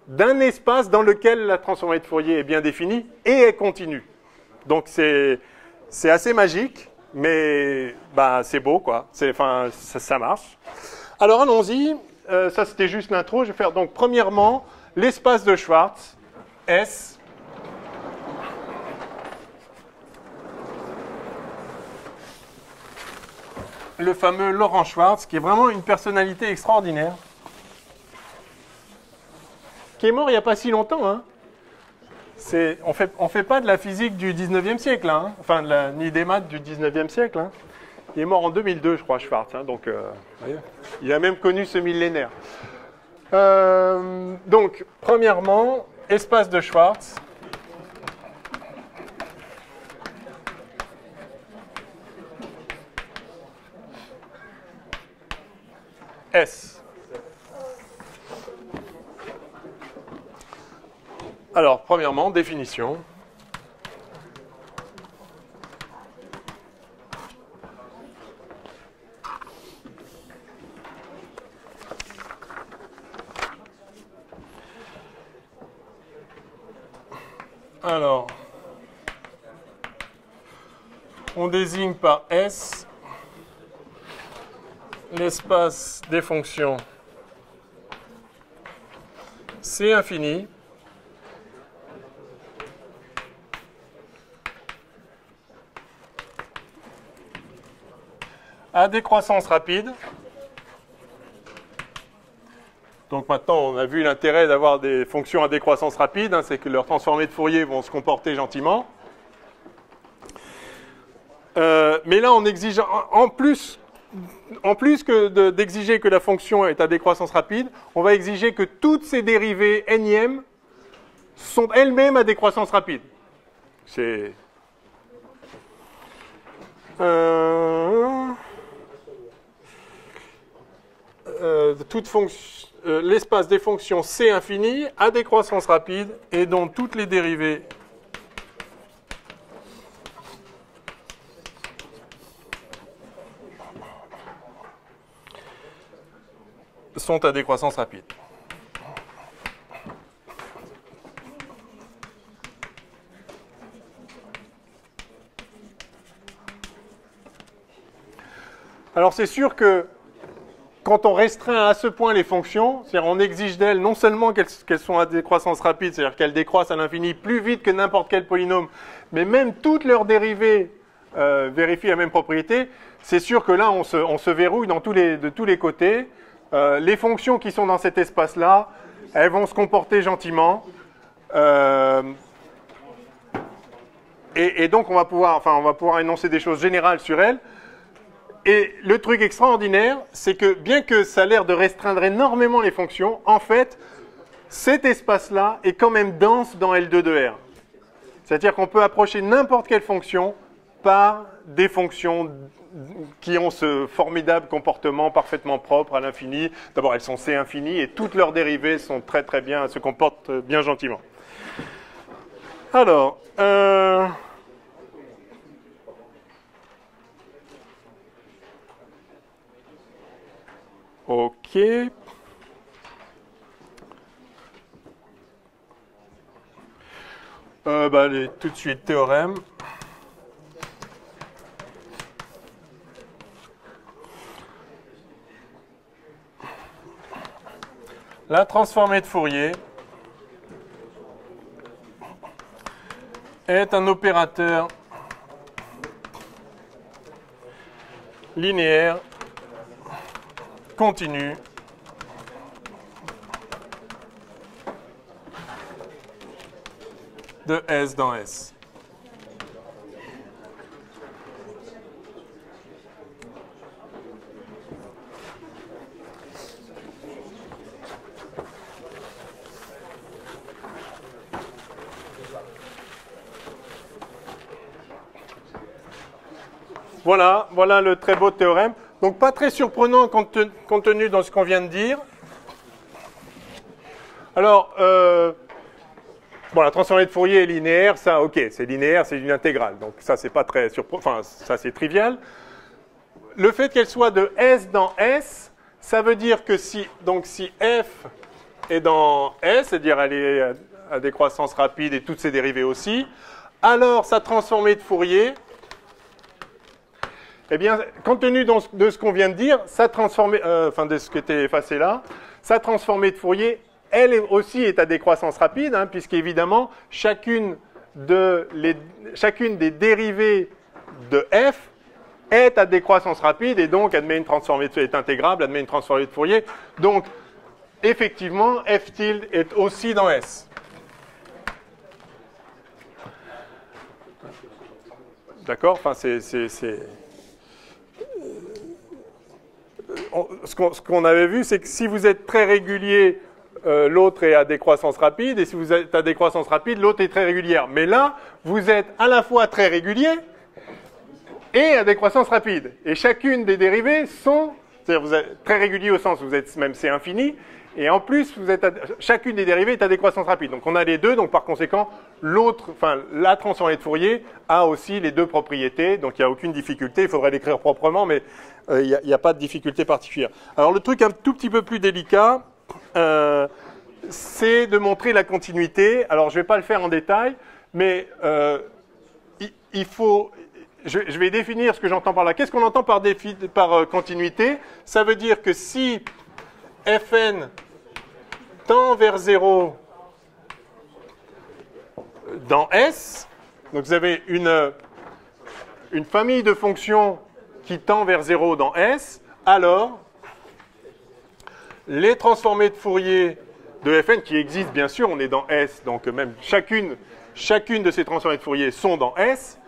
d'un espace dans lequel la transformée de Fourier est bien définie et est continue. Donc c'est assez magique, mais bah, c'est beau, quoi. Enfin, ça marche. Alors allons-y. Ça, c'était juste l'intro. Je vais faire donc premièrement l'espace de Schwartz, S. Le fameux Laurent Schwartz, qui est vraiment une personnalité extraordinaire, qui est mort il n'y a pas si longtemps. Hein. On fait pas de la physique du 19e siècle, hein. Enfin, ni des maths du 19e siècle. Hein. Il est mort en 2002, je crois, Schwartz. Hein. Donc, il a même connu ce millénaire. Donc, premièrement, espace de Schwartz. S. Alors, premièrement, définition. Alors, on désigne par S l'espace des fonctions C infini à décroissance rapide. Donc maintenant, on a vu l'intérêt d'avoir des fonctions à décroissance rapide, hein, c'est que leurs transformées de Fourier vont se comporter gentiment. Mais là, on exige, en plus d'exiger que la fonction est à décroissance rapide, on va exiger que toutes ces dérivées énièmes sont elles-mêmes à décroissance rapide. C'est... l'espace des fonctions C infini à décroissance rapide et dont toutes les dérivées sont à décroissance rapide. Alors c'est sûr que quand on restreint à ce point les fonctions, c'est-à-dire on exige d'elles non seulement qu'elles sont à décroissance rapide, c'est-à-dire qu'elles décroissent à l'infini plus vite que n'importe quel polynôme, mais même toutes leurs dérivées vérifient la même propriété, c'est sûr que là on se verrouille de tous les côtés. Les fonctions qui sont dans cet espace-là, elles vont se comporter gentiment. Et donc on va pouvoir énoncer des choses générales sur elles. Et le truc extraordinaire, c'est que bien que ça a l'air de restreindre énormément les fonctions, en fait, cet espace-là est quand même dense dans L2 de R. C'est-à-dire qu'on peut approcher n'importe quelle fonction par des fonctions qui ont ce formidable comportement parfaitement propre à l'infini. D'abord, elles sont C infini et toutes leurs dérivées sont très très bien, se comportent bien gentiment. Alors, ok. Allez, tout de suite, théorème. La transformée de Fourier est un opérateur linéaire continu de S dans S. Voilà le très beau théorème. Donc pas très surprenant compte tenu de ce qu'on vient de dire. Alors, la transformée de Fourier est linéaire, ça, ok, c'est linéaire, c'est une intégrale. Donc ça, c'est pas très surprenant, enfin, ça c'est trivial. Le fait qu'elle soit de S dans S, ça veut dire que si F est dans S, c'est-à-dire elle est à décroissance rapide et toutes ses dérivées aussi, alors sa transformée de Fourier, eh bien, compte tenu de ce qu'on vient de dire, sa transformée, de ce qui était effacé là, sa transformée de Fourier, elle aussi est à décroissance rapide, hein, puisqu'évidemment, chacune des dérivées de f est à décroissance rapide, et donc admet une transformée est intégrable, admet une transformée de Fourier. Donc, effectivement, f tilde est aussi dans S. D'accord? Enfin, ce qu'on avait vu, c'est que si vous êtes très régulier, l'autre est à décroissance rapide, et si vous êtes à décroissance rapide, l'autre est très régulière. Mais là, vous êtes à la fois très régulier et à décroissance rapide. Et chacune des dérivées c'est-à-dire vous êtes très régulier au sens où vous êtes même C infini, et en plus, chacune des dérivées est à décroissance rapide. Donc on a les deux, donc par conséquent, la transformée de Fourier a aussi les deux propriétés, donc il n'y a aucune difficulté, il faudrait l'écrire proprement, mais il n'y a pas de difficulté particulière. Alors le truc un tout petit peu plus délicat, c'est de montrer la continuité. Alors je ne vais pas le faire en détail, mais je vais définir ce que j'entends par là. Qu'est-ce qu'on entend par continuité? Ça veut dire que si Fn tend vers 0 dans S, donc vous avez une famille de fonctions qui tend vers 0 dans S, alors les transformées de Fourier de Fn qui existent, bien sûr, on est dans S, donc même chacune de ces transformées de Fourier sont dans S,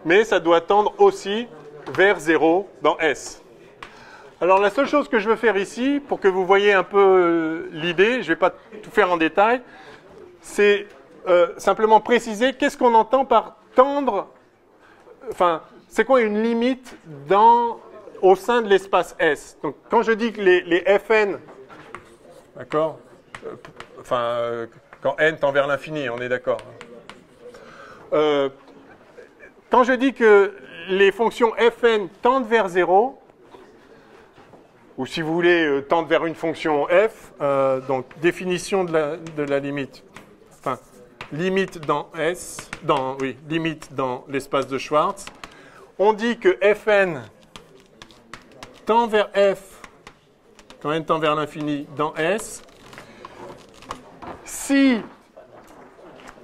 mais ça doit tendre aussi vers 0 dans S. Alors la seule chose que je veux faire ici, pour que vous voyez un peu l'idée, je ne vais pas tout faire en détail, c'est simplement préciser qu'est-ce qu'on entend par tendre, enfin, c'est quoi une limite au sein de l'espace S. Donc quand je dis que les Fn, d'accord, quand n tend vers l'infini, on est d'accord. Quand je dis que les fonctions Fn tendent vers 0, ou si vous voulez tendre vers une fonction f, donc définition de la limite, enfin, limite dans S, limite dans l'espace de Schwartz, on dit que Fn tend vers f, quand n tend vers l'infini, dans S, si,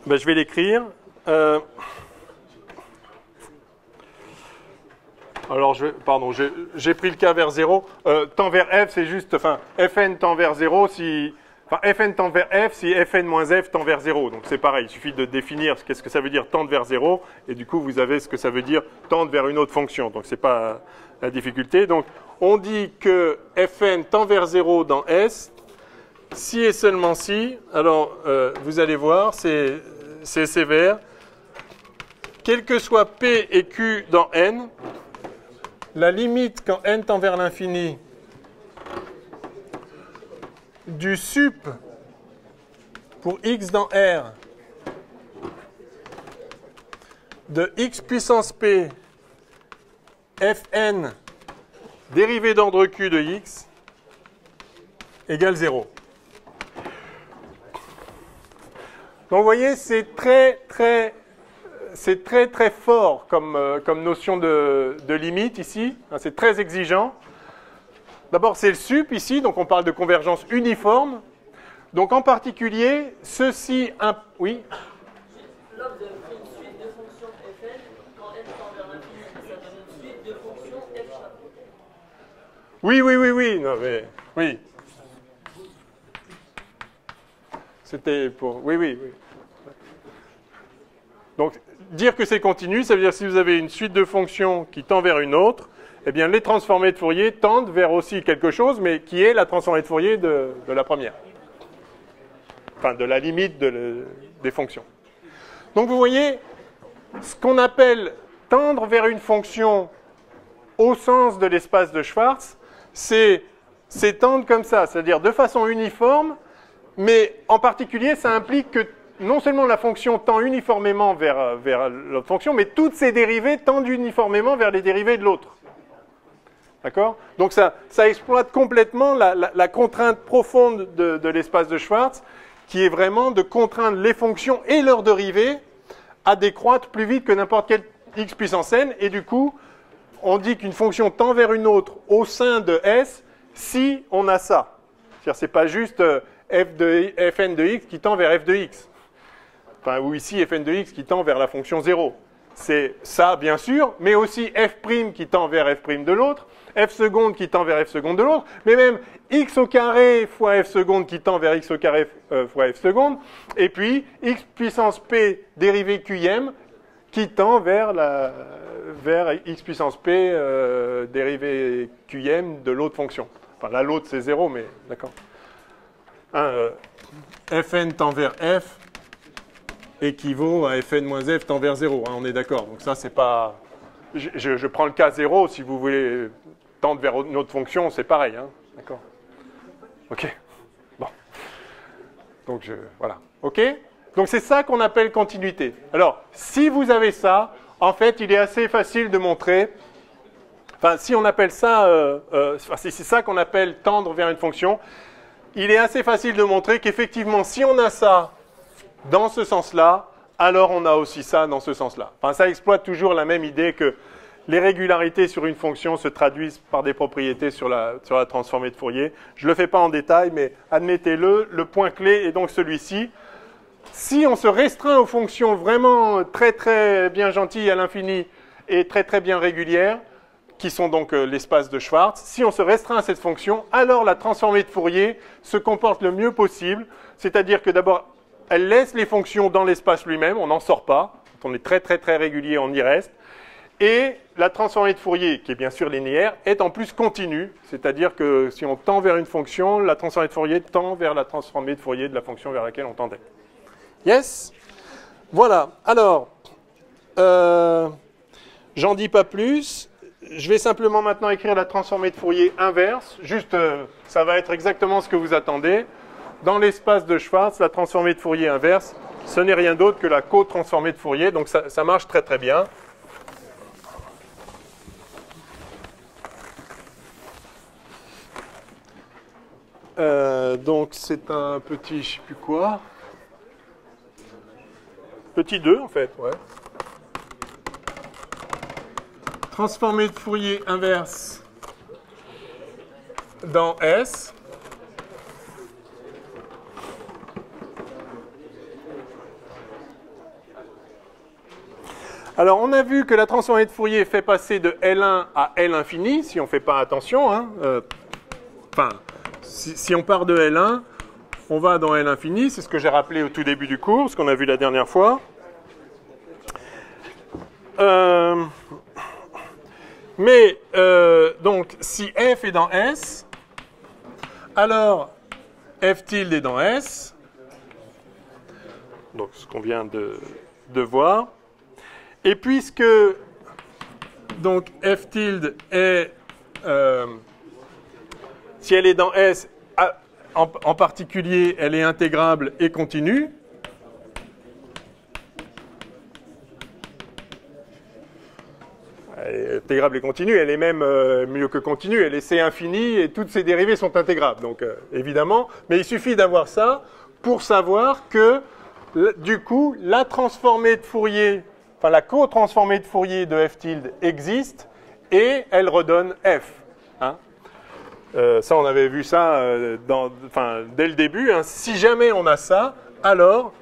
ben, je vais l'écrire, alors, j'ai pris le cas vers 0. Tend vers f, c'est juste, enfin, fn tend vers 0 si, enfin, fn tend vers f si fn moins f tend vers 0. Donc, c'est pareil, il suffit de définir qu'est-ce que ça veut dire tendre vers 0, et du coup, vous avez ce que ça veut dire tendre vers une autre fonction. Donc, c'est pas la difficulté. Donc, on dit que fn tend vers 0 dans S, si et seulement si, alors, vous allez voir, c'est sévère. Quel que soit P et Q dans N, la limite quand n tend vers l'infini du sup pour x dans R de x puissance p fn dérivée d'ordre q de x égale 0. Donc vous voyez, c'est très fort comme notion de limite ici. C'est très exigeant. D'abord, c'est le sup ici, donc on parle de convergence uniforme. Donc en particulier, ceci... Oui. Là, vous avez pris une suite de fonctions fn. Quand n tend vers l'infini, ça donne une suite de fonctions f chapeau. Oui. Non, mais, oui. C'était pour... Oui. Donc, dire que c'est continu, ça veut dire que si vous avez une suite de fonctions qui tend vers une autre, eh bien, les transformées de Fourier tendent vers aussi quelque chose, mais qui est la transformée de Fourier de la première. Enfin, de la limite des fonctions. Donc, vous voyez, ce qu'on appelle tendre vers une fonction au sens de l'espace de Schwartz, c'est tendre comme ça, c'est-à-dire de façon uniforme, mais en particulier, ça implique que non seulement la fonction tend uniformément vers l'autre fonction, mais toutes ses dérivées tendent uniformément vers les dérivées de l'autre. D'accord? Donc ça exploite complètement la contrainte profonde de l'espace de Schwartz, qui est vraiment de contraindre les fonctions et leurs dérivées à décroître plus vite que n'importe quel x puissance n, et du coup, on dit qu'une fonction tend vers une autre au sein de S si on a ça. C'est-à-dire, c'est pas juste fn de x qui tend vers f de x. Enfin, ou ici, fn de x qui tend vers la fonction 0. C'est ça, bien sûr, mais aussi f' qui tend vers f' de l'autre, f seconde qui tend vers f seconde de l'autre, mais même x au carré fois f seconde qui tend vers x au carré fois f seconde, et puis x puissance p dérivée qm qui tend vers x puissance p dérivée qm de l'autre fonction. Enfin, là, l'autre, c'est 0, mais d'accord. Fn tend vers f équivaut à fn moins f tend vers 0, on est d'accord. Donc ça, c'est pas... Je prends le cas 0, si vous voulez tendre vers une autre fonction, c'est pareil, d'accord. Ok, bon. Donc, voilà, ok. Donc c'est ça qu'on appelle continuité. Alors, si vous avez ça, en fait, il est assez facile de montrer... Enfin, si on appelle ça... c'est ça qu'on appelle tendre vers une fonction, il est assez facile de montrer qu'effectivement, si on a ça dans ce sens-là, alors on a aussi ça dans ce sens-là. Enfin, ça exploite toujours la même idée que les régularités sur une fonction se traduisent par des propriétés sur la transformée de Fourier. Je ne le fais pas en détail, mais admettez-le, le point clé est donc celui-ci. Si on se restreint aux fonctions vraiment très bien gentilles à l'infini et très bien régulières, qui sont donc l'espace de Schwartz, si on se restreint à cette fonction, alors la transformée de Fourier se comporte le mieux possible, c'est-à-dire que d'abord, elle laisse les fonctions dans l'espace lui-même, on n'en sort pas. Quand on est très régulier, on y reste. Et la transformée de Fourier, qui est bien sûr linéaire, est en plus continue. C'est-à-dire que si on tend vers une fonction, la transformée de Fourier tend vers la transformée de Fourier de la fonction vers laquelle on tendait. Yes? Voilà. Alors, j'en dis pas plus. Je vais simplement maintenant écrire la transformée de Fourier inverse. Juste, ça va être exactement ce que vous attendez. Dans l'espace de Schwartz, la transformée de Fourier inverse, ce n'est rien d'autre que la co-transformée de Fourier, donc ça marche très bien. Donc c'est un petit, je sais plus quoi. Petit 2 en fait, ouais. Transformé de Fourier inverse dans S. Alors, on a vu que la transformée de Fourier fait passer de L1 à L infini, si on ne fait pas attention. Hein. Si on part de L1, on va dans L infini. C'est ce que j'ai rappelé au tout début du cours, ce qu'on a vu la dernière fois. Donc, si F est dans S, alors F tilde est dans S. Donc, ce qu'on vient de voir. Et puisque donc F tilde est, si elle est dans S, en particulier, elle est intégrable et continue. Elle est intégrable et continue, elle est même mieux que continue, elle est C infini et toutes ses dérivées sont intégrables, donc évidemment. Mais il suffit d'avoir ça pour savoir que, du coup, la transformée de Fourier, enfin la co-transformée de Fourier de F tilde existe et elle redonne F. Hein. Ça, on avait vu ça dès le début. Hein. Si jamais on a ça, alors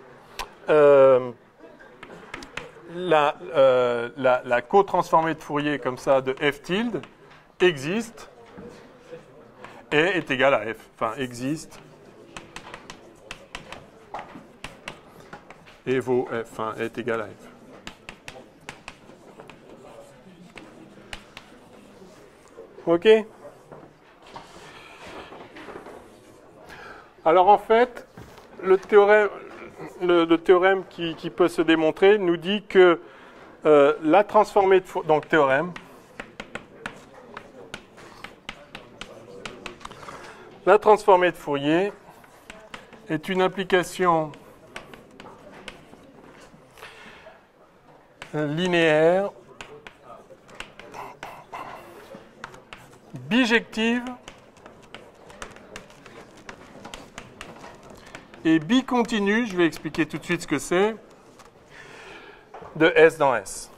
la co-transformée de Fourier comme ça de F tilde existe et est égale à F. Enfin, existe et vaut F, enfin, est égale à F. OK? Alors en fait, le théorème qui peut se démontrer nous dit que la transformée de Fourier, donc théorème, la transformée de Fourier est une application linéaire bijective et bicontinue, je vais expliquer tout de suite ce que c'est, de S dans S.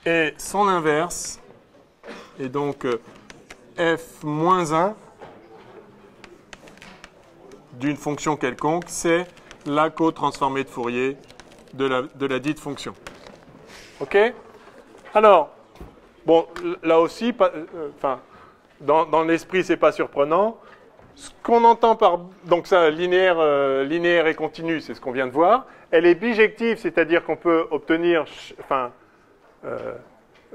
Et son inverse est donc f moins 1 d'une fonction quelconque, c'est la co-transformée de Fourier de la dite fonction. OK? Alors, bon, là aussi, dans l'esprit, c'est pas surprenant. Ce qu'on entend par donc ça linéaire et continue, c'est ce qu'on vient de voir. Elle est bijective, c'est-à-dire qu'on peut obtenir,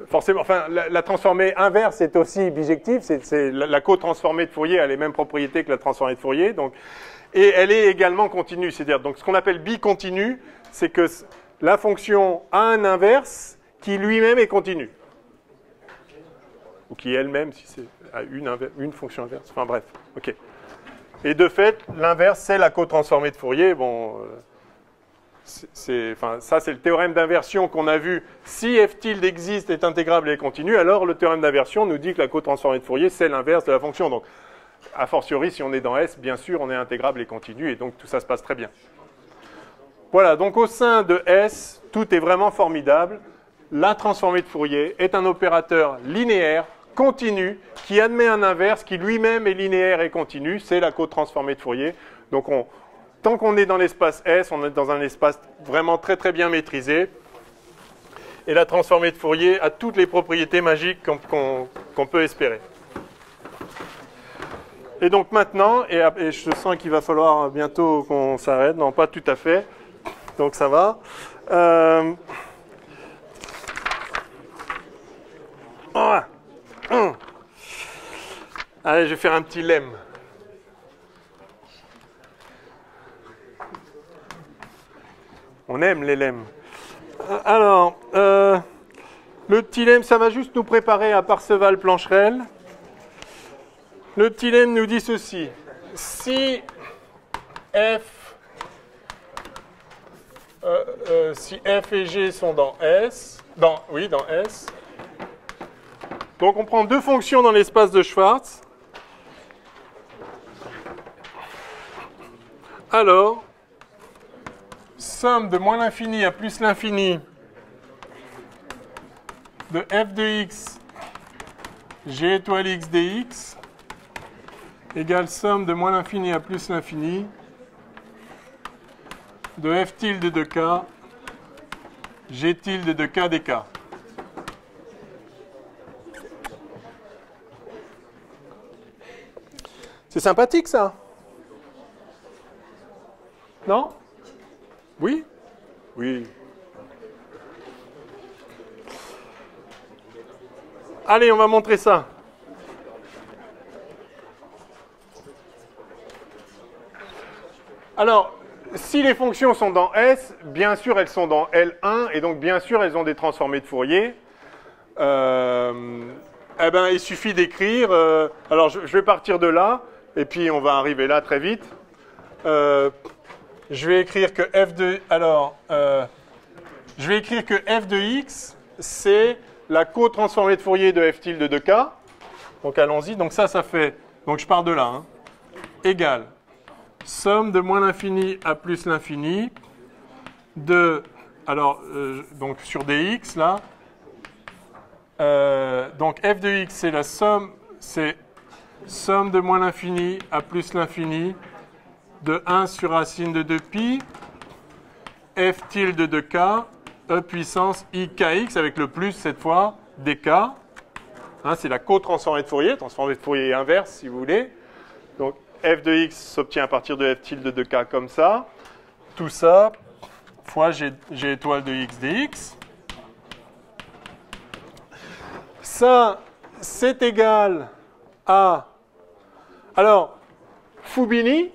forcément, la transformée inverse est aussi bijective. C'est la co-transformée de Fourier a les mêmes propriétés que la transformée de Fourier, donc, et elle est également continue, c'est-à-dire donc ce qu'on appelle bicontinue, c'est que la fonction a un inverse qui lui-même est continu. Ou qui elle-même, si c'est une fonction inverse. Enfin bref, ok. Et de fait, l'inverse, c'est la co-transformée de Fourier. Bon, ça, c'est le théorème d'inversion qu'on a vu. Si f tilde existe, est intégrable et est continu, alors le théorème d'inversion nous dit que la co-transformée de Fourier, c'est l'inverse de la fonction. Donc, a fortiori, si on est dans S, bien sûr, on est intégrable et continu, et donc tout ça se passe très bien. Voilà, donc au sein de S, tout est vraiment formidable. La transformée de Fourier est un opérateur linéaire, continu, qui admet un inverse qui lui-même est linéaire et continu. C'est la co-transformée de Fourier. Donc, tant qu'on est dans l'espace S, on est dans un espace vraiment très très bien maîtrisé. Et la transformée de Fourier a toutes les propriétés magiques qu'on peut espérer. Et donc maintenant, et je sens qu'il va falloir bientôt qu'on s'arrête. Non, pas tout à fait. Donc ça va. Allez, je vais faire un petit lemme. On aime les lemmes. Alors, le petit lemme, ça va juste nous préparer à Parseval-Plancherel. Le petit lemme nous dit ceci. Si F et G sont dans S, dans S, Donc on prend deux fonctions dans l'espace de Schwartz. Alors, somme de moins l'infini à plus l'infini de f de x g étoile x dx égale somme de moins l'infini à plus l'infini de f tilde de k g tilde de k dk. C'est sympathique ça? Non? Oui? Oui. Allez, on va montrer ça. Alors, si les fonctions sont dans S, bien sûr elles sont dans L1, et donc bien sûr elles ont des transformées de Fourier. Eh ben, il suffit d'écrire. Alors, je vais partir de là, et puis on va arriver là très vite. Je vais écrire que f de. Alors, je vais écrire que f de x, c'est la co-transformée de Fourier de f tilde de k. Donc allons-y. Donc ça fait. Donc je pars de là. Hein, égale somme de moins l'infini à plus l'infini de. Alors, donc sur dx là. Donc f de x, c'est la somme. C'est somme de moins l'infini à plus l'infini de 1 sur racine de 2pi f tilde de k e puissance i kx avec le plus cette fois dk. Hein, c'est la co-transformée de Fourier, transformée de Fourier inverse si vous voulez. Donc f de x s'obtient à partir de f tilde de k comme ça. Tout ça fois g étoile de x dx. Ça, c'est égal à... Alors, Fubini,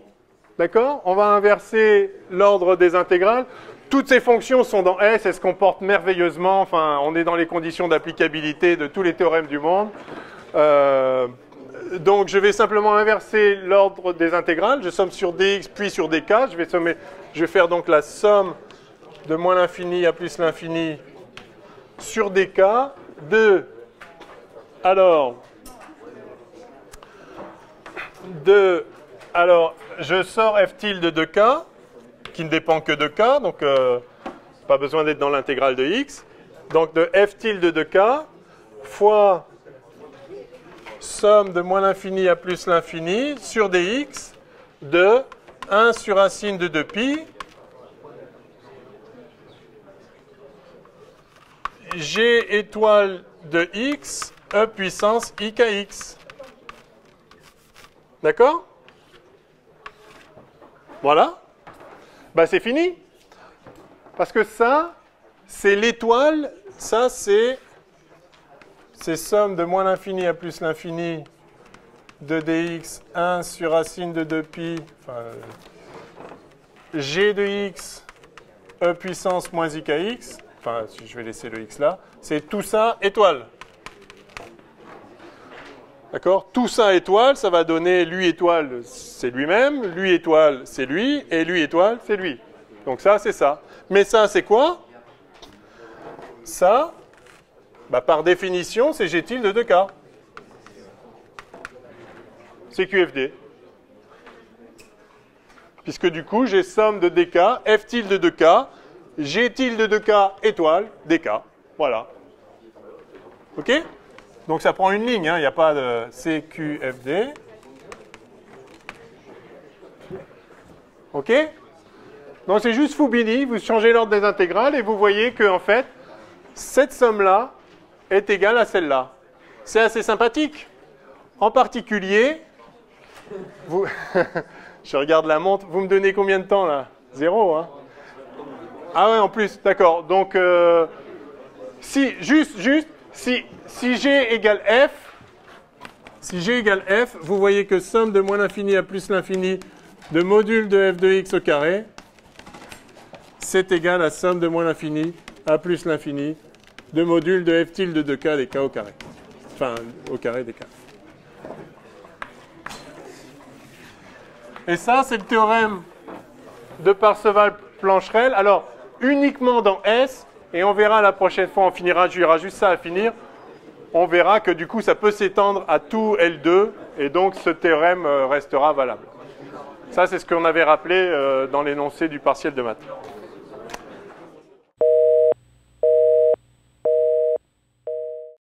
d'accord? On va inverser l'ordre des intégrales. Toutes ces fonctions sont dans S, elles se comportent merveilleusement. Enfin, on est dans les conditions d'applicabilité de tous les théorèmes du monde. Donc, je vais simplement inverser l'ordre des intégrales. Je somme sur dx puis sur dk. Je vais faire donc la somme de moins l'infini à plus l'infini sur dk de... Alors, je sors f tilde de k, qui ne dépend que de k, donc pas besoin d'être dans l'intégrale de x. Donc de f tilde de k fois somme de moins l'infini à plus l'infini sur dx de 1 sur racine de 2pi g étoile de x e puissance i kx. D'accord? Voilà. Ben, c'est fini. Parce que ça, c'est l'étoile. Ça, c'est somme de moins l'infini à plus l'infini de dx 1 sur racine de 2pi, enfin, g de x e puissance moins i kx. Enfin, si je vais laisser le x là. C'est tout ça étoile. D'accord? Tout ça étoile, ça va donner lui étoile, c'est lui-même, lui étoile, c'est lui, et lui étoile, c'est lui. Donc ça, c'est ça. Mais ça, c'est quoi? Ça, bah, par définition, c'est G tilde de K. C'est QFD. Puisque du coup, j'ai somme de dk, f tilde de K, G tilde de K étoile, dk. Voilà. OK? Donc ça prend une ligne, hein, il n'y a pas de CQFD. OK? Donc c'est juste Fubini, vous changez l'ordre des intégrales et vous voyez que en fait, cette somme-là est égale à celle-là. C'est assez sympathique. En particulier, vous je regarde la montre, vous me donnez combien de temps là? 0, hein? Ah ouais, en plus, d'accord. Donc, si G égale F, vous voyez que somme de moins l'infini à plus l'infini de module de f de x au carré, c'est égal à somme de moins l'infini à plus l'infini de module de f tilde de k dk au carré. Enfin, au carré dk. Et ça, c'est le théorème de Parseval-Plancherel. Alors, uniquement dans S, et on verra la prochaine fois, on finira, il y aura juste ça à finir. on verra que du coup, ça peut s'étendre à tout L2, et donc ce théorème restera valable. Ça, c'est ce qu'on avait rappelé dans l'énoncé du partiel de maths.